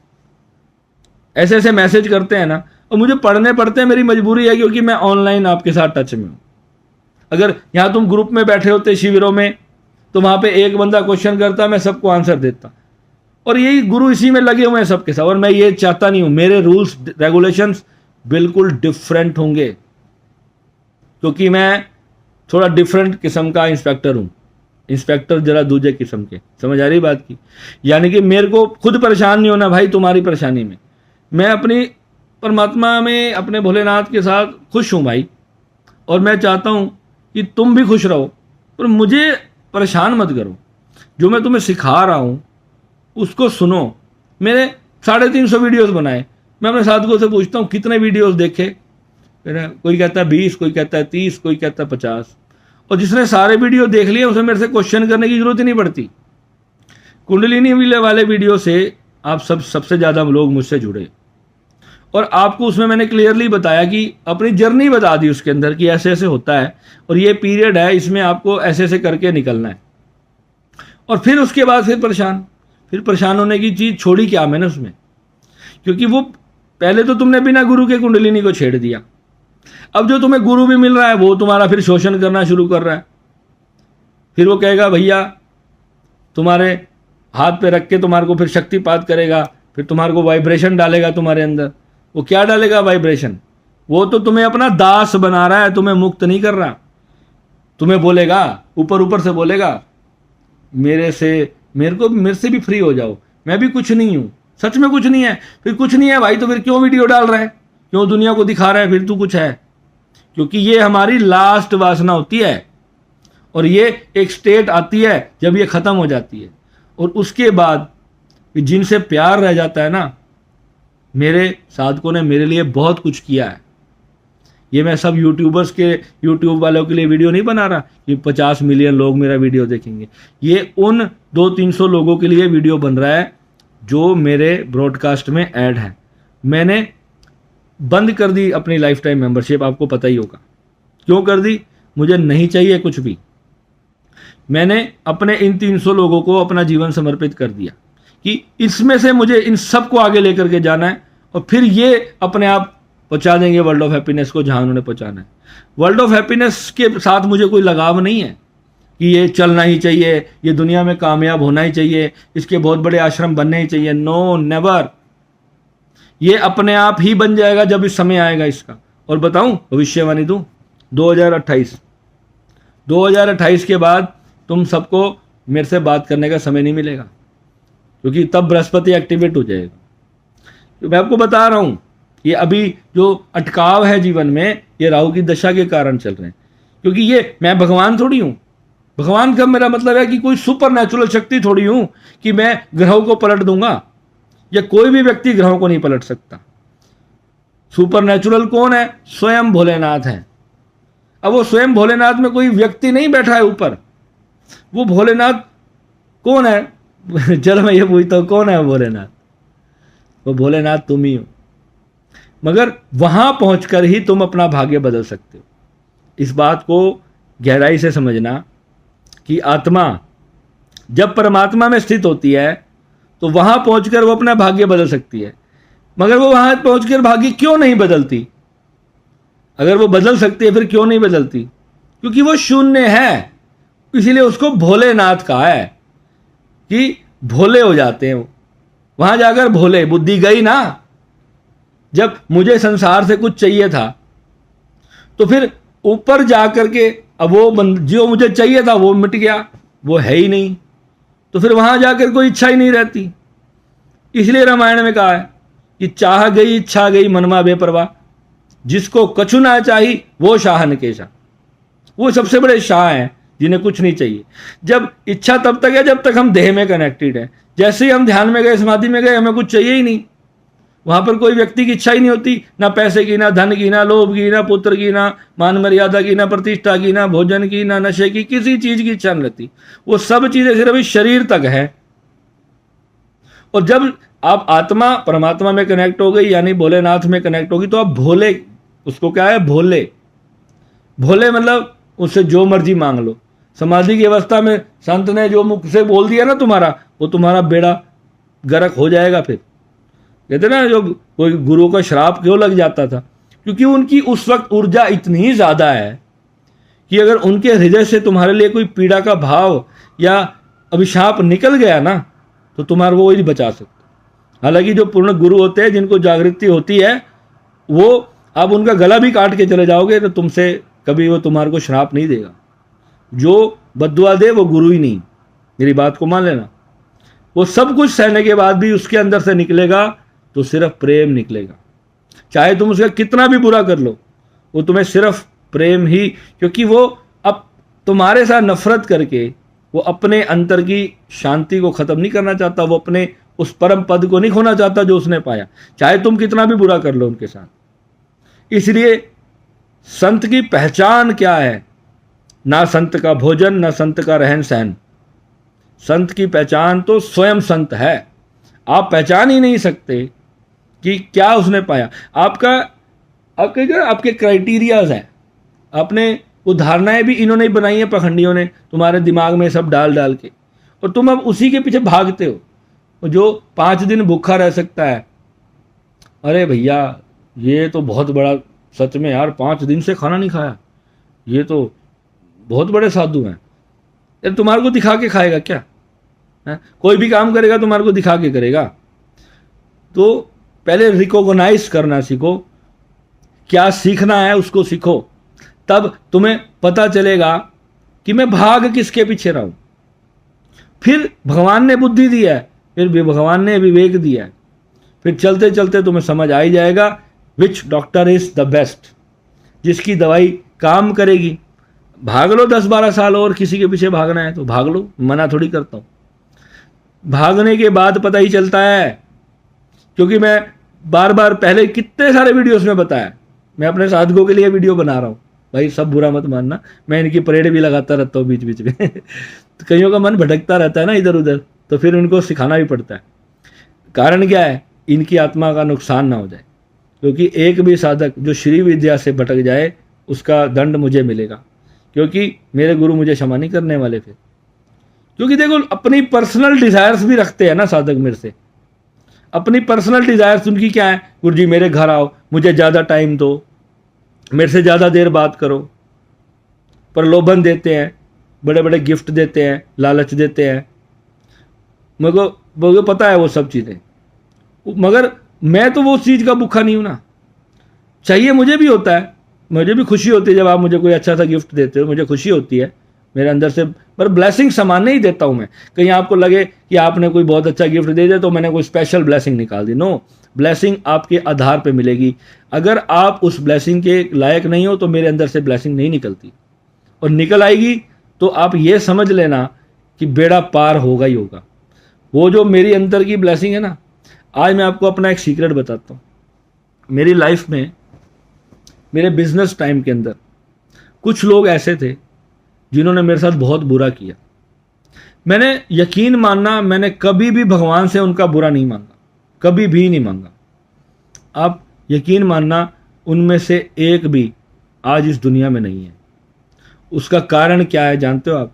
S1: ऐसे ऐसे मैसेज करते हैं ना, और मुझे पढ़ने पड़ते हैं, मेरी मजबूरी है क्योंकि मैं ऑनलाइन आपके साथ टच में हूं। अगर यहां तुम ग्रुप में बैठे होते शिविरों में, तो वहां पे एक बंदा क्वेश्चन करता, मैं सबको आंसर देता। और यही गुरु इसी में लगे हुए हैं सबके साथ। और मैं ये चाहता नहीं हूं, मेरे रूल्स रेगुलेशंस बिल्कुल डिफरेंट होंगे, क्योंकि मैं थोड़ा डिफरेंट किस्म का इंस्पेक्टर हूं। इंस्पेक्टर जरा दूसरे किस्म के, समझ आ रही बात की। यानी कि मेरे को खुद परेशान नहीं होना भाई तुम्हारी परेशानी में। मैं अपनी परमात्मा में, अपने भोलेनाथ के साथ खुश हूं भाई, और मैं चाहता हूं कि तुम भी खुश रहो, पर मुझे परेशान मत करो। जो मैं तुम्हें सिखा रहा हूँ उसको सुनो। मैंने 350 वीडियोस बनाए। मैं अपने साथियों से पूछता हूँ कितने वीडियोस देखे, कोई कहता है 20, कोई कहता है 30, कोई कहता है 50। और जिसने सारे वीडियो देख लिए उसे मेरे से क्वेश्चन करने की जरूरत ही नहीं पड़ती। कुंडलिनी वाले वीडियो से आप सबसे ज़्यादा लोग मुझसे जुड़े, और आपको उसमें मैंने क्लियरली बताया कि अपनी जर्नी बता दी उसके अंदर कि ऐसे ऐसे होता है और ये पीरियड है, इसमें आपको ऐसे ऐसे करके निकलना है। और फिर उसके बाद फिर परेशान होने की चीज़ छोड़ी क्या मैंने उसमें, क्योंकि वो पहले तो तुमने बिना गुरु के कुंडलिनी को छेड़ दिया। अब जो तुम्हें गुरु भी मिल रहा है वो तुम्हारा फिर शोषण करना शुरू कर रहा है। फिर वो कहेगा भैया तुम्हारे हाथ पे रख के तुम्हारे को फिर शक्तिपात करेगा, फिर तुम्हारे को वाइब्रेशन डालेगा तुम्हारे अंदर। वो क्या डालेगा वाइब्रेशन? वो तो तुम्हें अपना दास बना रहा है, तुम्हें मुक्त नहीं कर रहा। तुम्हें बोलेगा ऊपर से बोलेगा मेरे से भी फ्री हो जाओ, मैं भी कुछ नहीं हूं। सच में कुछ नहीं है। फिर कुछ नहीं है भाई तो फिर क्यों वीडियो डाल रहा है, क्यों दुनिया को दिखा रहा है फिर तू कुछ है? क्योंकि ये हमारी लास्ट वासना होती है और ये एक स्टेट आती है जब ये खत्म हो जाती है। और उसके बाद जिनसे प्यार रह जाता है ना, मेरे साधकों ने मेरे लिए बहुत कुछ किया है। ये मैं सब यूट्यूब वालों के लिए वीडियो नहीं बना रहा कि 50 मिलियन लोग मेरा वीडियो देखेंगे। ये उन 200-300 लोगों के लिए वीडियो बन रहा है जो मेरे ब्रॉडकास्ट में ऐड है। मैंने बंद कर दी अपनी लाइफ टाइम मेंबरशिप, आपको पता ही होगा क्यों कर दी। मुझे नहीं चाहिए कुछ भी। मैंने अपने इन 300 लोगों को अपना जीवन समर्पित कर दिया कि इसमें से मुझे इन सबको आगे लेकर के जाना है, और फिर ये अपने आप पहुंचा देंगे वर्ल्ड ऑफ हैप्पीनेस को जहां उन्होंने पहुंचाना है। वर्ल्ड ऑफ हैप्पीनेस के साथ मुझे कोई लगाव नहीं है कि ये चलना ही चाहिए, ये दुनिया में कामयाब होना ही चाहिए, इसके बहुत बड़े आश्रम बनने ही चाहिए। No, never. ये अपने आप ही बन जाएगा जब इस समय आएगा इसका। और बताऊं, भविष्यवाणी दूं, 2028 के बाद तुम सबको मेरे से बात करने का समय नहीं मिलेगा, क्योंकि तब बृहस्पति एक्टिवेट हो जाएगा। तो मैं आपको बता रहा हूं, ये अभी जो अटकाव है जीवन में, ये राहु की दशा के कारण चल रहे हैं। क्योंकि ये मैं भगवान थोड़ी हूं। भगवान का मेरा मतलब है कि कोई सुपर नेचुरल शक्ति थोड़ी हूं कि मैं ग्रहों को पलट दूंगा, या कोई भी व्यक्ति ग्रहों को नहीं पलट सकता। सुपर नेचुरल कौन है? स्वयं भोलेनाथ है। अब वो स्वयं भोलेनाथ में कोई व्यक्ति नहीं बैठा है ऊपर। वो भोलेनाथ कौन है? चलो मैं ये पूछता हूं, कौन है भोलेनाथ? वो भोलेनाथ तुम ही हो। मगर वहां पहुंचकर ही तुम अपना भाग्य बदल सकते हो। इस बात को गहराई से समझना कि आत्मा जब परमात्मा में स्थित होती है तो वहां पहुंचकर वो अपना भाग्य बदल सकती है। मगर वो वहां पहुंचकर भाग्य क्यों नहीं बदलती? अगर वो बदल सकती है फिर क्यों नहीं बदलती? क्योंकि वो शून्य है। इसीलिए उसको भोलेनाथ कहा है कि भोले हो जाते हैं। वहां जाकर भोले, बुद्धि गई ना। जब मुझे संसार से कुछ चाहिए था तो फिर ऊपर जाकर के अब वो जो मुझे चाहिए था वो मिट गया, वो है ही नहीं, तो फिर वहां जाकर कोई इच्छा ही नहीं रहती। इसलिए रामायण में कहा है कि चाह गई इच्छा गई मनमा बेपरवाह, जिसको कछु ना चाहिए वो शाह नकेशा। वो सबसे बड़े शाह हैं जिन्हें कुछ नहीं चाहिए। जब इच्छा तब तक है जब तक हम देह में कनेक्टेड है। जैसे ही हम ध्यान में गए, समाधि में गए, हमें कुछ चाहिए ही नहीं। वहां पर कोई व्यक्ति की इच्छा ही नहीं होती, ना पैसे की, ना धन की, ना लोभ की, ना पुत्र की, ना मान मर्यादा की, ना प्रतिष्ठा की, ना भोजन की, ना नशे की, किसी चीज की इच्छा नहीं रहती। वो सब चीजें सिर्फ इस शरीर तक है। और जब आप आत्मा परमात्मा में कनेक्ट हो गई, यानी भोलेनाथ में कनेक्ट होगी, तो आप भोले, उसको क्या है? भोले। भोले मतलब उससे जो मर्जी मांग लो। समाधि की अवस्था में संत ने जो मुख से बोल दिया ना तुम्हारा, वो तुम्हारा बेड़ा गर्क हो जाएगा। फिर कहते ना, जो कोई गुरु का श्राप क्यों लग जाता था? क्योंकि उनकी उस वक्त ऊर्जा इतनी ज्यादा है कि अगर उनके हृदय से तुम्हारे लिए कोई पीड़ा का भाव या अभिशाप निकल गया ना, तो तुम्हारा वो ही बचा सकता। हालांकि जो पूर्ण गुरु होते हैं, जिनको जागृति होती है, वो आप उनका गला भी काट के चले जाओगे तो तुमसे कभी वो तुम्हारे को श्राप नहीं देगा। जो बद्दुआ दे वो गुरु ही नहीं, मेरी बात को मान लेना। वो सब कुछ सहने के बाद भी उसके अंदर से निकलेगा तो सिर्फ प्रेम निकलेगा। चाहे तुम उसका कितना भी बुरा कर लो, वो तुम्हें सिर्फ प्रेम ही, क्योंकि वो अब तुम्हारे साथ नफरत करके वो अपने अंतर की शांति को खत्म नहीं करना चाहता, वो अपने उस परम पद को नहीं खोना चाहता जो उसने पाया, चाहे तुम कितना भी बुरा कर लो उनके साथ। इसलिए संत की पहचान क्या है? ना संत का भोजन, ना संत का रहन सहन। संत की पहचान तो स्वयं संत है। आप पहचान ही नहीं सकते कि क्या उसने पाया। आपके क्राइटेरियाज हैं, आपने वो धारणाएं भी इन्होंने ही बनाई हैं, पखंडियों ने तुम्हारे दिमाग में सब डाल डाल के, और तुम अब उसी के पीछे भागते हो। जो 5 दिन भूखा रह सकता है, अरे भैया ये तो बहुत बड़ा, सच में यार 5 दिन से खाना नहीं खाया, ये तो बहुत बड़े साधु हैं। यार तुम्हारे को दिखा के खाएगा क्या है? कोई भी काम करेगा तुम्हारे को दिखा के करेगा। तो पहले रिकॉग्नाइज करना सीखो, क्या सीखना है उसको सीखो, तब तुम्हें पता चलेगा कि मैं भाग किसके पीछे रहा हूं। फिर भगवान ने बुद्धि दी है, फिर भी भगवान ने विवेक दिया है, फिर चलते चलते तुम्हें समझ आ ही जाएगा विच डॉक्टर इज द बेस्ट, जिसकी दवाई काम करेगी। भाग लो 10-12 साल और, किसी के पीछे भागना है तो भाग लो, मना थोड़ी करता हूं। भागने के बाद पता ही चलता है, क्योंकि मैं बार बार पहले कितने सारे वीडियोस में बताया, मैं अपने साधकों के लिए वीडियो बना रहा हूँ भाई, सब बुरा मत मानना, मैं इनकी परेड भी लगाता रहता हूँ बीच बीच में तो कईयों का मन भटकता रहता है ना इधर उधर, तो फिर उनको सिखाना भी पड़ता है। कारण क्या है? इनकी आत्मा का नुकसान ना हो जाए, क्योंकि एक भी साधक जो श्री विद्या से भटक जाए उसका दंड मुझे मिलेगा, क्योंकि मेरे गुरु मुझे क्षमा नहीं करने वाले फिर। क्योंकि देखो अपनी पर्सनल डिजायर्स भी रखते हैं ना साधक मेरे से, अपनी पर्सनल डिजायर्स उनकी क्या है? गुरु जी मेरे घर आओ, मुझे ज़्यादा टाइम दो, मेरे से ज़्यादा देर बात करो, प्रलोभन देते हैं, बड़े बड़े गिफ्ट देते हैं, लालच देते हैं। मेरे को पता है वो सब चीज़ें, मगर मैं तो वो चीज़ का भूखा नहीं हूं ना। चाहिए मुझे भी होता है, मुझे भी खुशी होती है जब आप मुझे कोई अच्छा सा गिफ्ट देते हो, मुझे खुशी होती है मेरे अंदर से, पर ब्लेसिंग सामान्य ही देता हूं मैं। कहीं आपको लगे कि आपने कोई बहुत अच्छा गिफ्ट दे दिया तो मैंने कोई स्पेशल ब्लेसिंग निकाल दी, नो, ब्लेसिंग आपके आधार पे मिलेगी। अगर आप उस ब्लेसिंग के लायक नहीं हो तो मेरे अंदर से ब्लेसिंग नहीं निकलती, और निकल आएगी तो आप ये समझ लेना कि बेड़ा पार होगा ही होगा। वो जो मेरी अंदर की ब्लेसिंग है ना, आज मैं आपको अपना एक सीक्रेट बताता हूँ। मेरी लाइफ में, मेरे बिजनेस टाइम के अंदर कुछ लोग ऐसे थे जिन्होंने मेरे साथ बहुत बुरा किया। मैंने यकीन मानना, मैंने कभी भी भगवान से उनका बुरा नहीं मांगा, कभी भी नहीं मांगा। आप यकीन मानना, उनमें से एक भी आज इस दुनिया में नहीं है। उसका कारण क्या है जानते हो आप?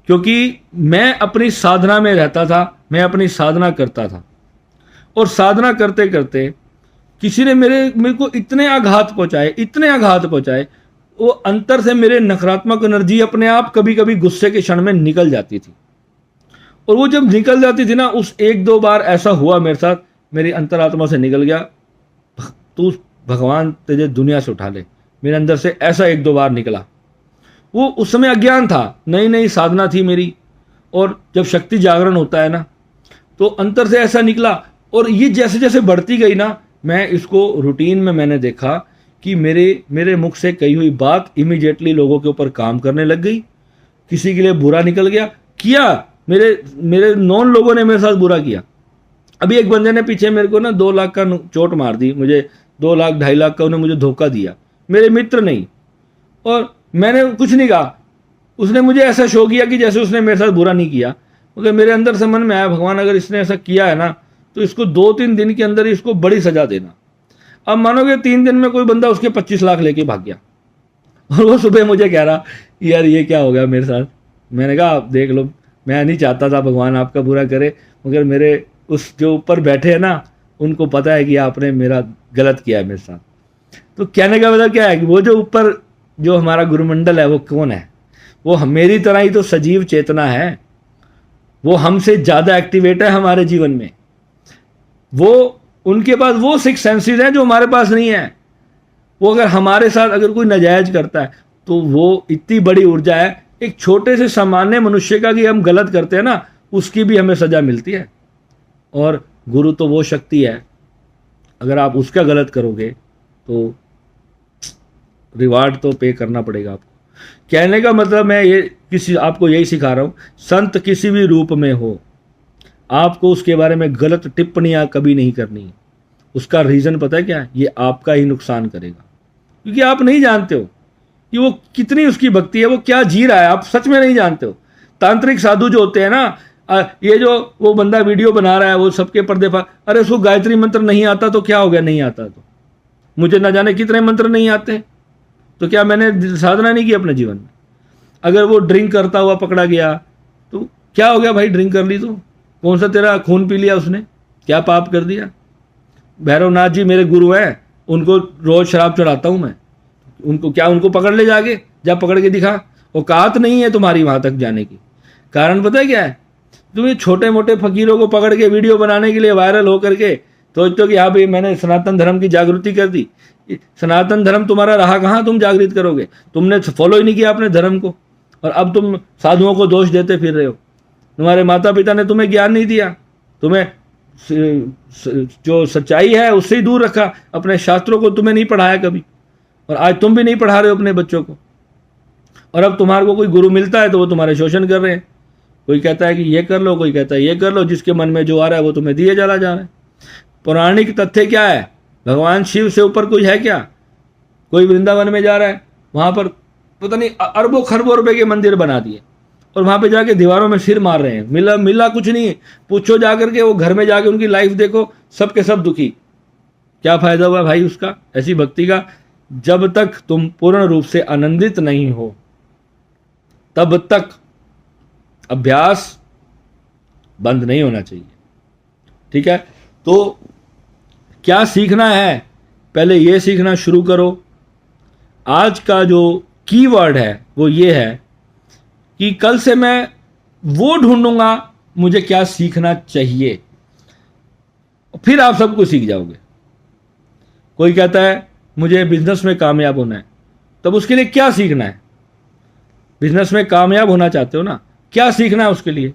S1: क्योंकि मैं अपनी साधना में रहता था, मैं अपनी साधना करता था, और साधना करते करते किसी ने मेरे को इतने आघात पहुंचाए, वो अंतर से मेरे नकारात्मक एनर्जी अपने आप कभी कभी गुस्से के क्षण में निकल जाती थी। और वो जब निकल जाती थी ना, उस 1-2 बार ऐसा हुआ मेरे साथ, मेरी अंतरात्मा से निकल गया, तू भगवान तुझे दुनिया से उठा ले, मेरे अंदर से ऐसा 1-2 बार निकला। वो उस समय अज्ञान था, नई नई साधना थी मेरी, और जब शक्ति जागरण होता है ना तो अंतर से ऐसा निकला। और ये जैसे जैसे बढ़ती गई ना, मैं इसको रूटीन में मैंने देखा कि मेरे मुख से कही हुई बात इमीडिएटली लोगों के ऊपर काम करने लग गई। किसी के लिए बुरा निकल गया, मेरे नॉन लोगों ने मेरे साथ बुरा किया। अभी एक बंदे ने पीछे मेरे को ना 2 लाख का चोट मार दी, मुझे 2 लाख 2.5 लाख का उन्हें मुझे धोखा दिया, मेरे मित्र नहीं, और मैंने कुछ नहीं कहा। उसने मुझे ऐसा शो किया कि जैसे उसने मेरे साथ बुरा नहीं किया, मगर मेरे अंदर से मन में आया, भगवान अगर इसने ऐसा किया है ना तो इसको 2-3 दिन के अंदर इसको बड़ी सजा देना। अब मानोगे 3 दिन में कोई बंदा उसके 25 लाख लेके भाग गया, और वो सुबह मुझे कह रहा यार ये क्या हो गया मेरे साथ। मैंने कहा आप देख लो, मैं नहीं चाहता था भगवान आपका बुरा करे, मगर मेरे उस जो ऊपर बैठे हैं ना उनको पता है कि आपने मेरा गलत किया है मेरे साथ। तो कहने का मतलब क्या है कि वो जो ऊपर जो हमारा गुरुमंडल है वो कौन है? वो मेरी तरह ही तो सजीव चेतना है, वो हमसे ज़्यादा एक्टिवेट है हमारे जीवन में। वो उनके पास वो 6 सेंसेस हैं जो हमारे पास नहीं है। वो अगर हमारे साथ अगर कोई नाजायज करता है तो वो इतनी बड़ी ऊर्जा है, एक छोटे से सामान्य मनुष्य का कि हम गलत करते हैं ना, उसकी भी हमें सजा मिलती है। और गुरु तो वो शक्ति है, अगर आप उसका गलत करोगे तो रिवार्ड तो पे करना पड़ेगा आपको। कहने का मतलब मैं ये आपको यही सिखा रहा हूँ, संत किसी भी रूप में हो, आपको उसके बारे में गलत टिप्पणियां कभी नहीं करनी। उसका रीज़न पता है क्या है? ये आपका ही नुकसान करेगा, क्योंकि आप नहीं जानते हो कि वो कितनी उसकी भक्ति है, वो क्या जी रहा है, आप सच में नहीं जानते हो। तांत्रिक साधु जो होते हैं ना, ये जो वो बंदा वीडियो बना रहा है वो सबके पर्दे पर, अरे उसको गायत्री मंत्र नहीं आता तो क्या हो गया, नहीं आता तो मुझे ना जाने कितने मंत्र नहीं आते, तो क्या मैंने साधना नहीं की अपने जीवन में? अगर वो ड्रिंक करता हुआ पकड़ा गया तो क्या हो गया भाई, ड्रिंक कर ली तो कौन सा तेरा खून पी लिया उसने, क्या पाप कर दिया? भैरवनाथ जी मेरे गुरु हैं, उनको रोज शराब चढ़ाता हूं मैं, उनको क्या, उनको पकड़ ले जाके, जा पकड़ के दिखा, औकात नहीं है तुम्हारी वहां तक जाने की। कारण पता है क्या है? तुम ये छोटे मोटे फकीरों को पकड़ के वीडियो बनाने के लिए वायरल हो करके सोचते हो कि हाँ भाई मैंने सनातन धर्म की जागृति कर दी। सनातन धर्म तुम्हारा रहा कहाँ, तुम जागृत करोगे? तुमने फॉलो ही नहीं किया अपने धर्म को, और अब तुम साधुओं को दोष देते फिर रहे हो। तुम्हारे माता पिता ने तुम्हें ज्ञान नहीं दिया, तुम्हें जो सच्चाई है उससे ही दूर रखा, अपने शास्त्रों को तुम्हें नहीं पढ़ाया कभी, और आज तुम भी नहीं पढ़ा रहे हो अपने बच्चों को। और अब तुम्हारे को कोई गुरु मिलता है तो वो तुम्हारे शोषण कर रहे हैं। कोई कहता है कि ये कर लो, कोई कहता है ये कर लो, जिसके मन में जो आ रहा है वो तुम्हें दिए चला जा रहा है। पौराणिक तथ्य क्या है? भगवान शिव से ऊपर कोई है क्या? कोई वृंदावन में जा रहा है, वहां पर पता नहीं अरबों खरबों रुपए के मंदिर बना दिए, और वहां पे जाके दीवारों में सिर मार रहे हैं, मिला कुछ नहीं है। पूछो जाकर के, वो घर में जाके उनकी लाइफ देखो, सब के सब दुखी। क्या फायदा हुआ भाई उसका, ऐसी भक्ति का? जब तक तुम पूर्ण रूप से आनंदित नहीं हो तब तक अभ्यास बंद नहीं होना चाहिए। ठीक है, तो क्या सीखना है? पहले ये सीखना शुरू करो। आज का जो कीवर्ड है वो ये है कि कल से मैं वो ढूंढूंगा मुझे क्या सीखना चाहिए, फिर आप सब कुछ सीख जाओगे। कोई कहता है मुझे बिजनेस में कामयाब होना है, तब उसके लिए क्या सीखना है? बिजनेस में कामयाब होना चाहते हो ना, क्या सीखना है उसके लिए?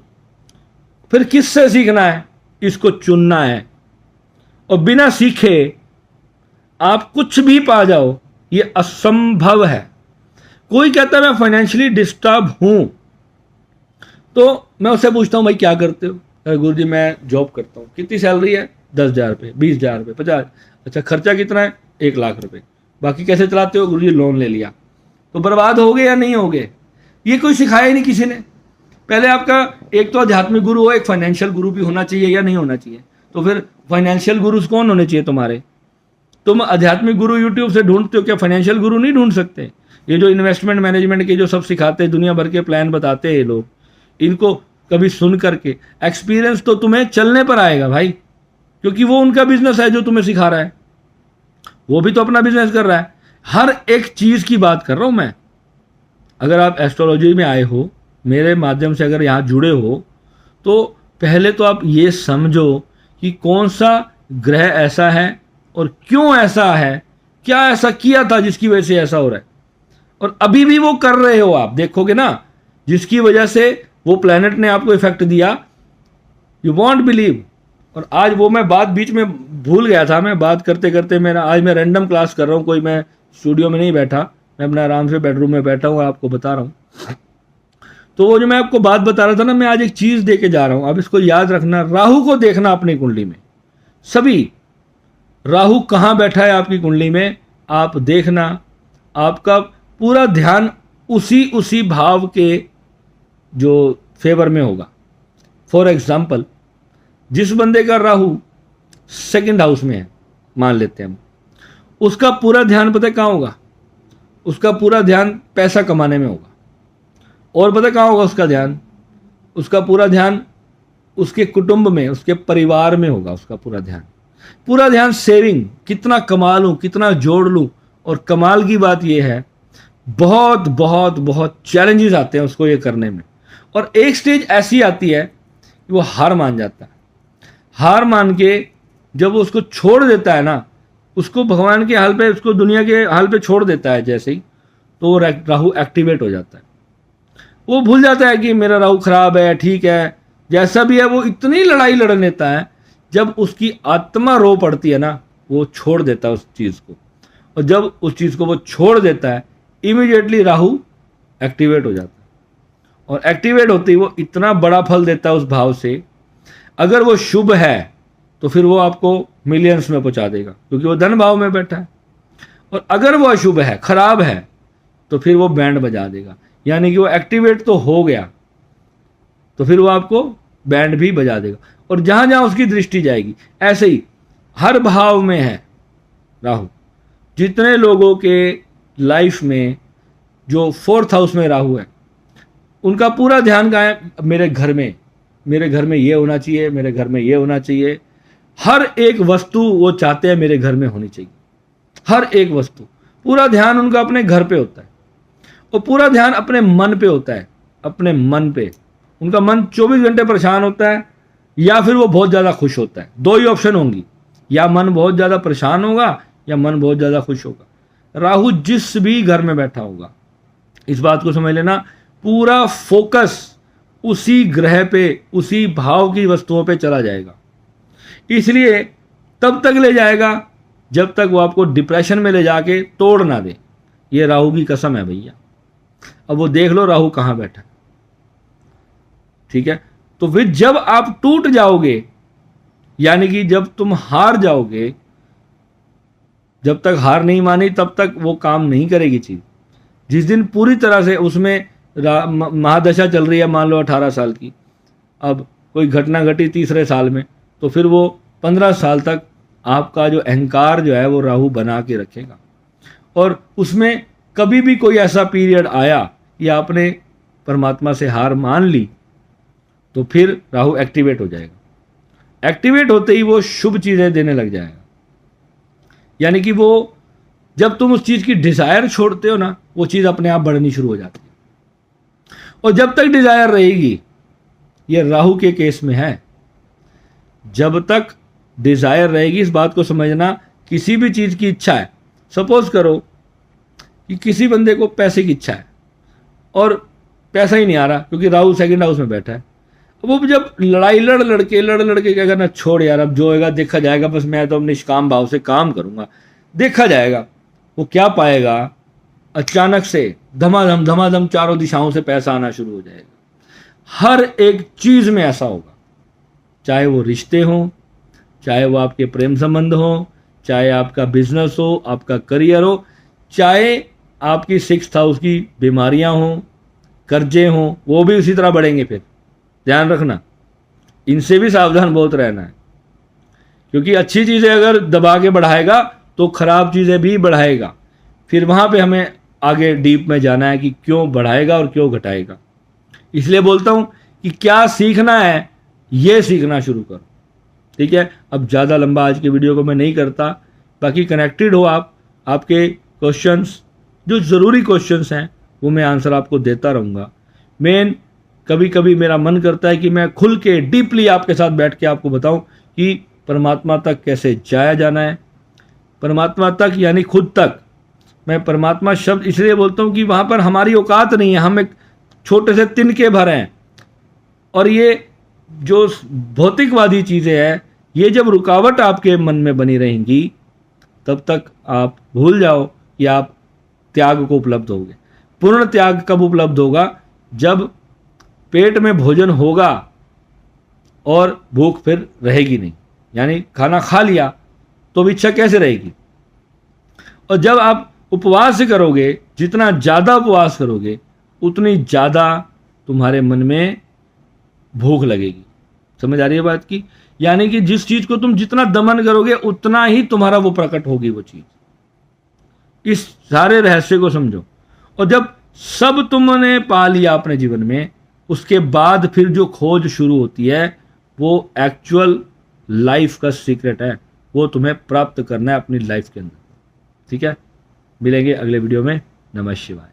S1: फिर किससे सीखना है? इसको चुनना है। और बिना सीखे आप कुछ भी पा जाओ, ये असंभव है। कोई कहता है मैं फाइनेंशियली डिस्टर्ब हूं, तो मैं उससे पूछता हूं भाई क्या करते हो? अरे गुरुजी मैं जॉब करता हूं। कितनी सैलरी है? 10,000 रुपये, 20,000 रुपये, 50। अच्छा, खर्चा कितना है? 1,00,000 रुपये। बाकी कैसे चलाते हो? गुरुजी लोन ले लिया। तो बर्बाद हो गए या नहीं हो गए? ये कोई सिखाया ही नहीं किसी ने। पहले आपका एक तो आध्यात्मिक गुरु हो, एक फाइनेंशियल गुरु भी होना चाहिए या नहीं होना चाहिए? तो फिर फाइनेंशियल गुरु कौन होने चाहिए तुम्हारे? तुम आध्यात्मिक गुरु यूट्यूब से ढूंढते हो, क्या फाइनेंशियल गुरु नहीं ढूंढ सकते? ये जो इन्वेस्टमेंट मैनेजमेंट के जो सब सिखाते हैं, दुनिया भर के प्लान बताते हैं ये लोग, इनको कभी सुन करके एक्सपीरियंस तो तुम्हें चलने पर आएगा भाई, क्योंकि वो उनका बिजनेस है जो तुम्हें सिखा रहा है, वो भी तो अपना बिजनेस कर रहा है। हर एक चीज की बात कर रहा हूं मैं। अगर आप एस्ट्रोलॉजी में आए हो, मेरे माध्यम से अगर यहाँ जुड़े हो, तो पहले तो आप ये समझो कि कौन सा ग्रह ऐसा है और क्यों ऐसा है, क्या ऐसा किया था जिसकी वजह से ऐसा हो रहा है, और अभी भी वो कर रहे हो। आप देखोगे ना, जिसकी वजह से वो प्लेनेट ने आपको इफेक्ट दिया, यू वॉन्ट बिलीव। और आज वो मैं बात बीच में भूल गया था, मैं बात करते करते आज मैं रैंडम क्लास कर रहा हूँ, कोई मैं स्टूडियो में नहीं बैठा, मैं अपना आराम से बेडरूम में बैठा हूँ, आपको बता रहा हूँ। तो वो जो मैं आपको बात बता रहा था ना, मैं आज एक चीज दे के जा रहा हूँ। अब इसको याद रखना, राहु को देखना अपनी कुंडली में। सभी राहु कहाँ बैठा है आपकी कुंडली में, आप देखना। आपका पूरा ध्यान उसी भाव के जो फेवर में होगा। फॉर एग्जाम्पल, जिस बंदे का राहु 2nd हाउस में है, मान लेते हैं हम, उसका पूरा ध्यान पता है कहाँ होगा? उसका पूरा ध्यान पैसा कमाने में होगा। और पता कहाँ होगा उसका ध्यान? उसका पूरा ध्यान उसके कुटुंब में, उसके परिवार में होगा। उसका पूरा ध्यान सेविंग, कितना कमा लूं, कितना जोड़ लूं। और कमाल की बात यह है, बहुत बहुत बहुत चैलेंजेस आते हैं उसको ये करने में, और एक स्टेज ऐसी आती है कि वो हार मान जाता है। हार मान के जब वो उसको छोड़ देता है ना, उसको भगवान के हाल पे, उसको दुनिया के हाल पे छोड़ देता है जैसे ही, तो वो राहु एक्टिवेट हो जाता है। वो भूल जाता है कि मेरा राहु खराब है, ठीक है, जैसा भी है। वो इतनी लड़ाई लड़ लेता है, जब उसकी आत्मा रो पड़ती है ना, वो छोड़ देता है उस चीज़ को। और जब उस चीज़ को वो छोड़ देता है, इमीडिएटली राहु एक्टिवेट हो जाता है। और एक्टिवेट होते ही वो इतना बड़ा फल देता है उस भाव से। अगर वो शुभ है तो फिर वो आपको मिलियंस में पहुंचा देगा, क्योंकि वो धन भाव में बैठा है। और अगर वो अशुभ है, खराब है, तो फिर वो बैंड बजा देगा। यानी कि वो एक्टिवेट तो हो गया तो फिर वो आपको बैंड भी बजा देगा। और जहां जहां उसकी दृष्टि जाएगी, ऐसे ही हर भाव में है राहु। जितने लोगों के लाइफ में जो 4th हाउस में राहु है, उनका पूरा ध्यान कहाँ है? मेरे घर में, मेरे घर में ये होना चाहिए, मेरे घर में ये होना चाहिए। हर एक वस्तु वो चाहते हैं मेरे घर में होनी चाहिए, हर एक वस्तु। पूरा ध्यान उनका अपने घर पे होता है और पूरा ध्यान अपने मन पे होता है, अपने मन पे। उनका मन 24 घंटे परेशान होता है या फिर वो बहुत ज़्यादा खुश होता है। दो ही ऑप्शन होंगी, या मन बहुत ज़्यादा परेशान होगा या मन बहुत ज़्यादा खुश होगा। राहु जिस भी घर में बैठा होगा, इस बात को समझ लेना, पूरा फोकस उसी ग्रह पे, उसी भाव की वस्तुओं पे चला जाएगा। इसलिए तब तक ले जाएगा जब तक वो आपको डिप्रेशन में ले जाके तोड़ ना दे। ये राहु की कसम है भैया। अब वो देख लो राहु कहाँ बैठा है, ठीक है। तो फिर जब आप टूट जाओगे, यानी कि जब तुम हार जाओगे, जब तक हार नहीं मानी तब तक वो काम नहीं करेगी चीज। जिस दिन पूरी तरह से उसमें महादशा चल रही है, मान लो 18 साल की, अब कोई घटना घटी तीसरे साल में, तो फिर वो 15 साल तक आपका जो अहंकार जो है वो राहु बना के रखेगा। और उसमें कभी भी कोई ऐसा पीरियड आया या आपने परमात्मा से हार मान ली, तो फिर राहु एक्टिवेट हो जाएगा। एक्टिवेट होते ही वो शुभ चीज़ें देने लग जाएगा। यानी कि वो जब तुम उस चीज़ की डिज़ायर छोड़ते हो ना, वो चीज़ अपने आप बढ़नी शुरू हो जाती है। और जब तक डिज़ायर रहेगी, ये राहु के केस में है, जब तक डिज़ायर रहेगी, इस बात को समझना, किसी भी चीज़ की इच्छा है, सपोज करो कि किसी बंदे को पैसे की इच्छा है और पैसा ही नहीं आ रहा क्योंकि राहु 2nd हाउस में बैठा है। वो जब लड़ाई लड़ लड़के क्या करना, छोड़ यार, अब जो होएगा देखा जाएगा, बस मैं तो निष्काम भाव से काम करूंगा, देखा जाएगा। वो क्या पाएगा? अचानक से धमाधम चारों दिशाओं से पैसा आना शुरू हो जाएगा। हर एक चीज में ऐसा होगा, चाहे वो रिश्ते हों, चाहे वो आपके प्रेम संबंध हो, चाहे आपका बिजनेस हो, आपका करियर हो, चाहे आपकी 6th हाउस की बीमारियां हों, कर्जे हों, वो भी उसी तरह बढ़ेंगे। फिर ध्यान रखना, इनसे भी सावधान बहुत रहना है, क्योंकि अच्छी चीज़ें अगर दबा के बढ़ाएगा तो खराब चीज़ें भी बढ़ाएगा। फिर वहाँ पे हमें आगे डीप में जाना है कि क्यों बढ़ाएगा और क्यों घटाएगा। इसलिए बोलता हूँ कि क्या सीखना है, ये सीखना शुरू करो, ठीक है। अब ज़्यादा लंबा आज के वीडियो को मैं नहीं करता, बाकी कनेक्टेड हो आप, आपके क्वेश्चंस जो ज़रूरी क्वेश्चंस हैं वो मैं आंसर आपको देता रहूँगा। मेन कभी कभी मेरा मन करता है कि मैं खुल के डीपली आपके साथ बैठ के आपको बताऊं कि परमात्मा तक कैसे जाया जाना है। परमात्मा तक यानी खुद तक। मैं परमात्मा शब्द इसलिए बोलता हूं कि वहाँ पर हमारी औकात नहीं है, हम एक छोटे से तिनके भर हैं। और ये जो भौतिकवादी चीज़ें हैं, ये जब रुकावट आपके मन में बनी रहेंगी, तब तक आप भूल जाओ कि आप त्याग को उपलब्ध होगे। पूर्ण त्याग कब उपलब्ध होगा? जब पेट में भोजन होगा और भूख फिर रहेगी नहीं। यानी खाना खा लिया तो भी इच्छा कैसे रहेगी? और जब आप उपवास करोगे, जितना ज़्यादा उपवास करोगे, उतनी ज़्यादा तुम्हारे मन में भूख लगेगी। समझ आ रही है बात की? यानी कि जिस चीज़ को तुम जितना दमन करोगे, उतना ही तुम्हारा वो प्रकट होगी वो चीज़। इस सारे रहस्य को समझो। और जब सब तुमने पा लिया अपने जीवन में, उसके बाद फिर जो खोज शुरू होती है, वो एक्चुअल लाइफ का सीक्रेट है। वो तुम्हें प्राप्त करना है अपनी लाइफ के अंदर, ठीक है। मिलेंगे अगले वीडियो में। नमः शिवाय।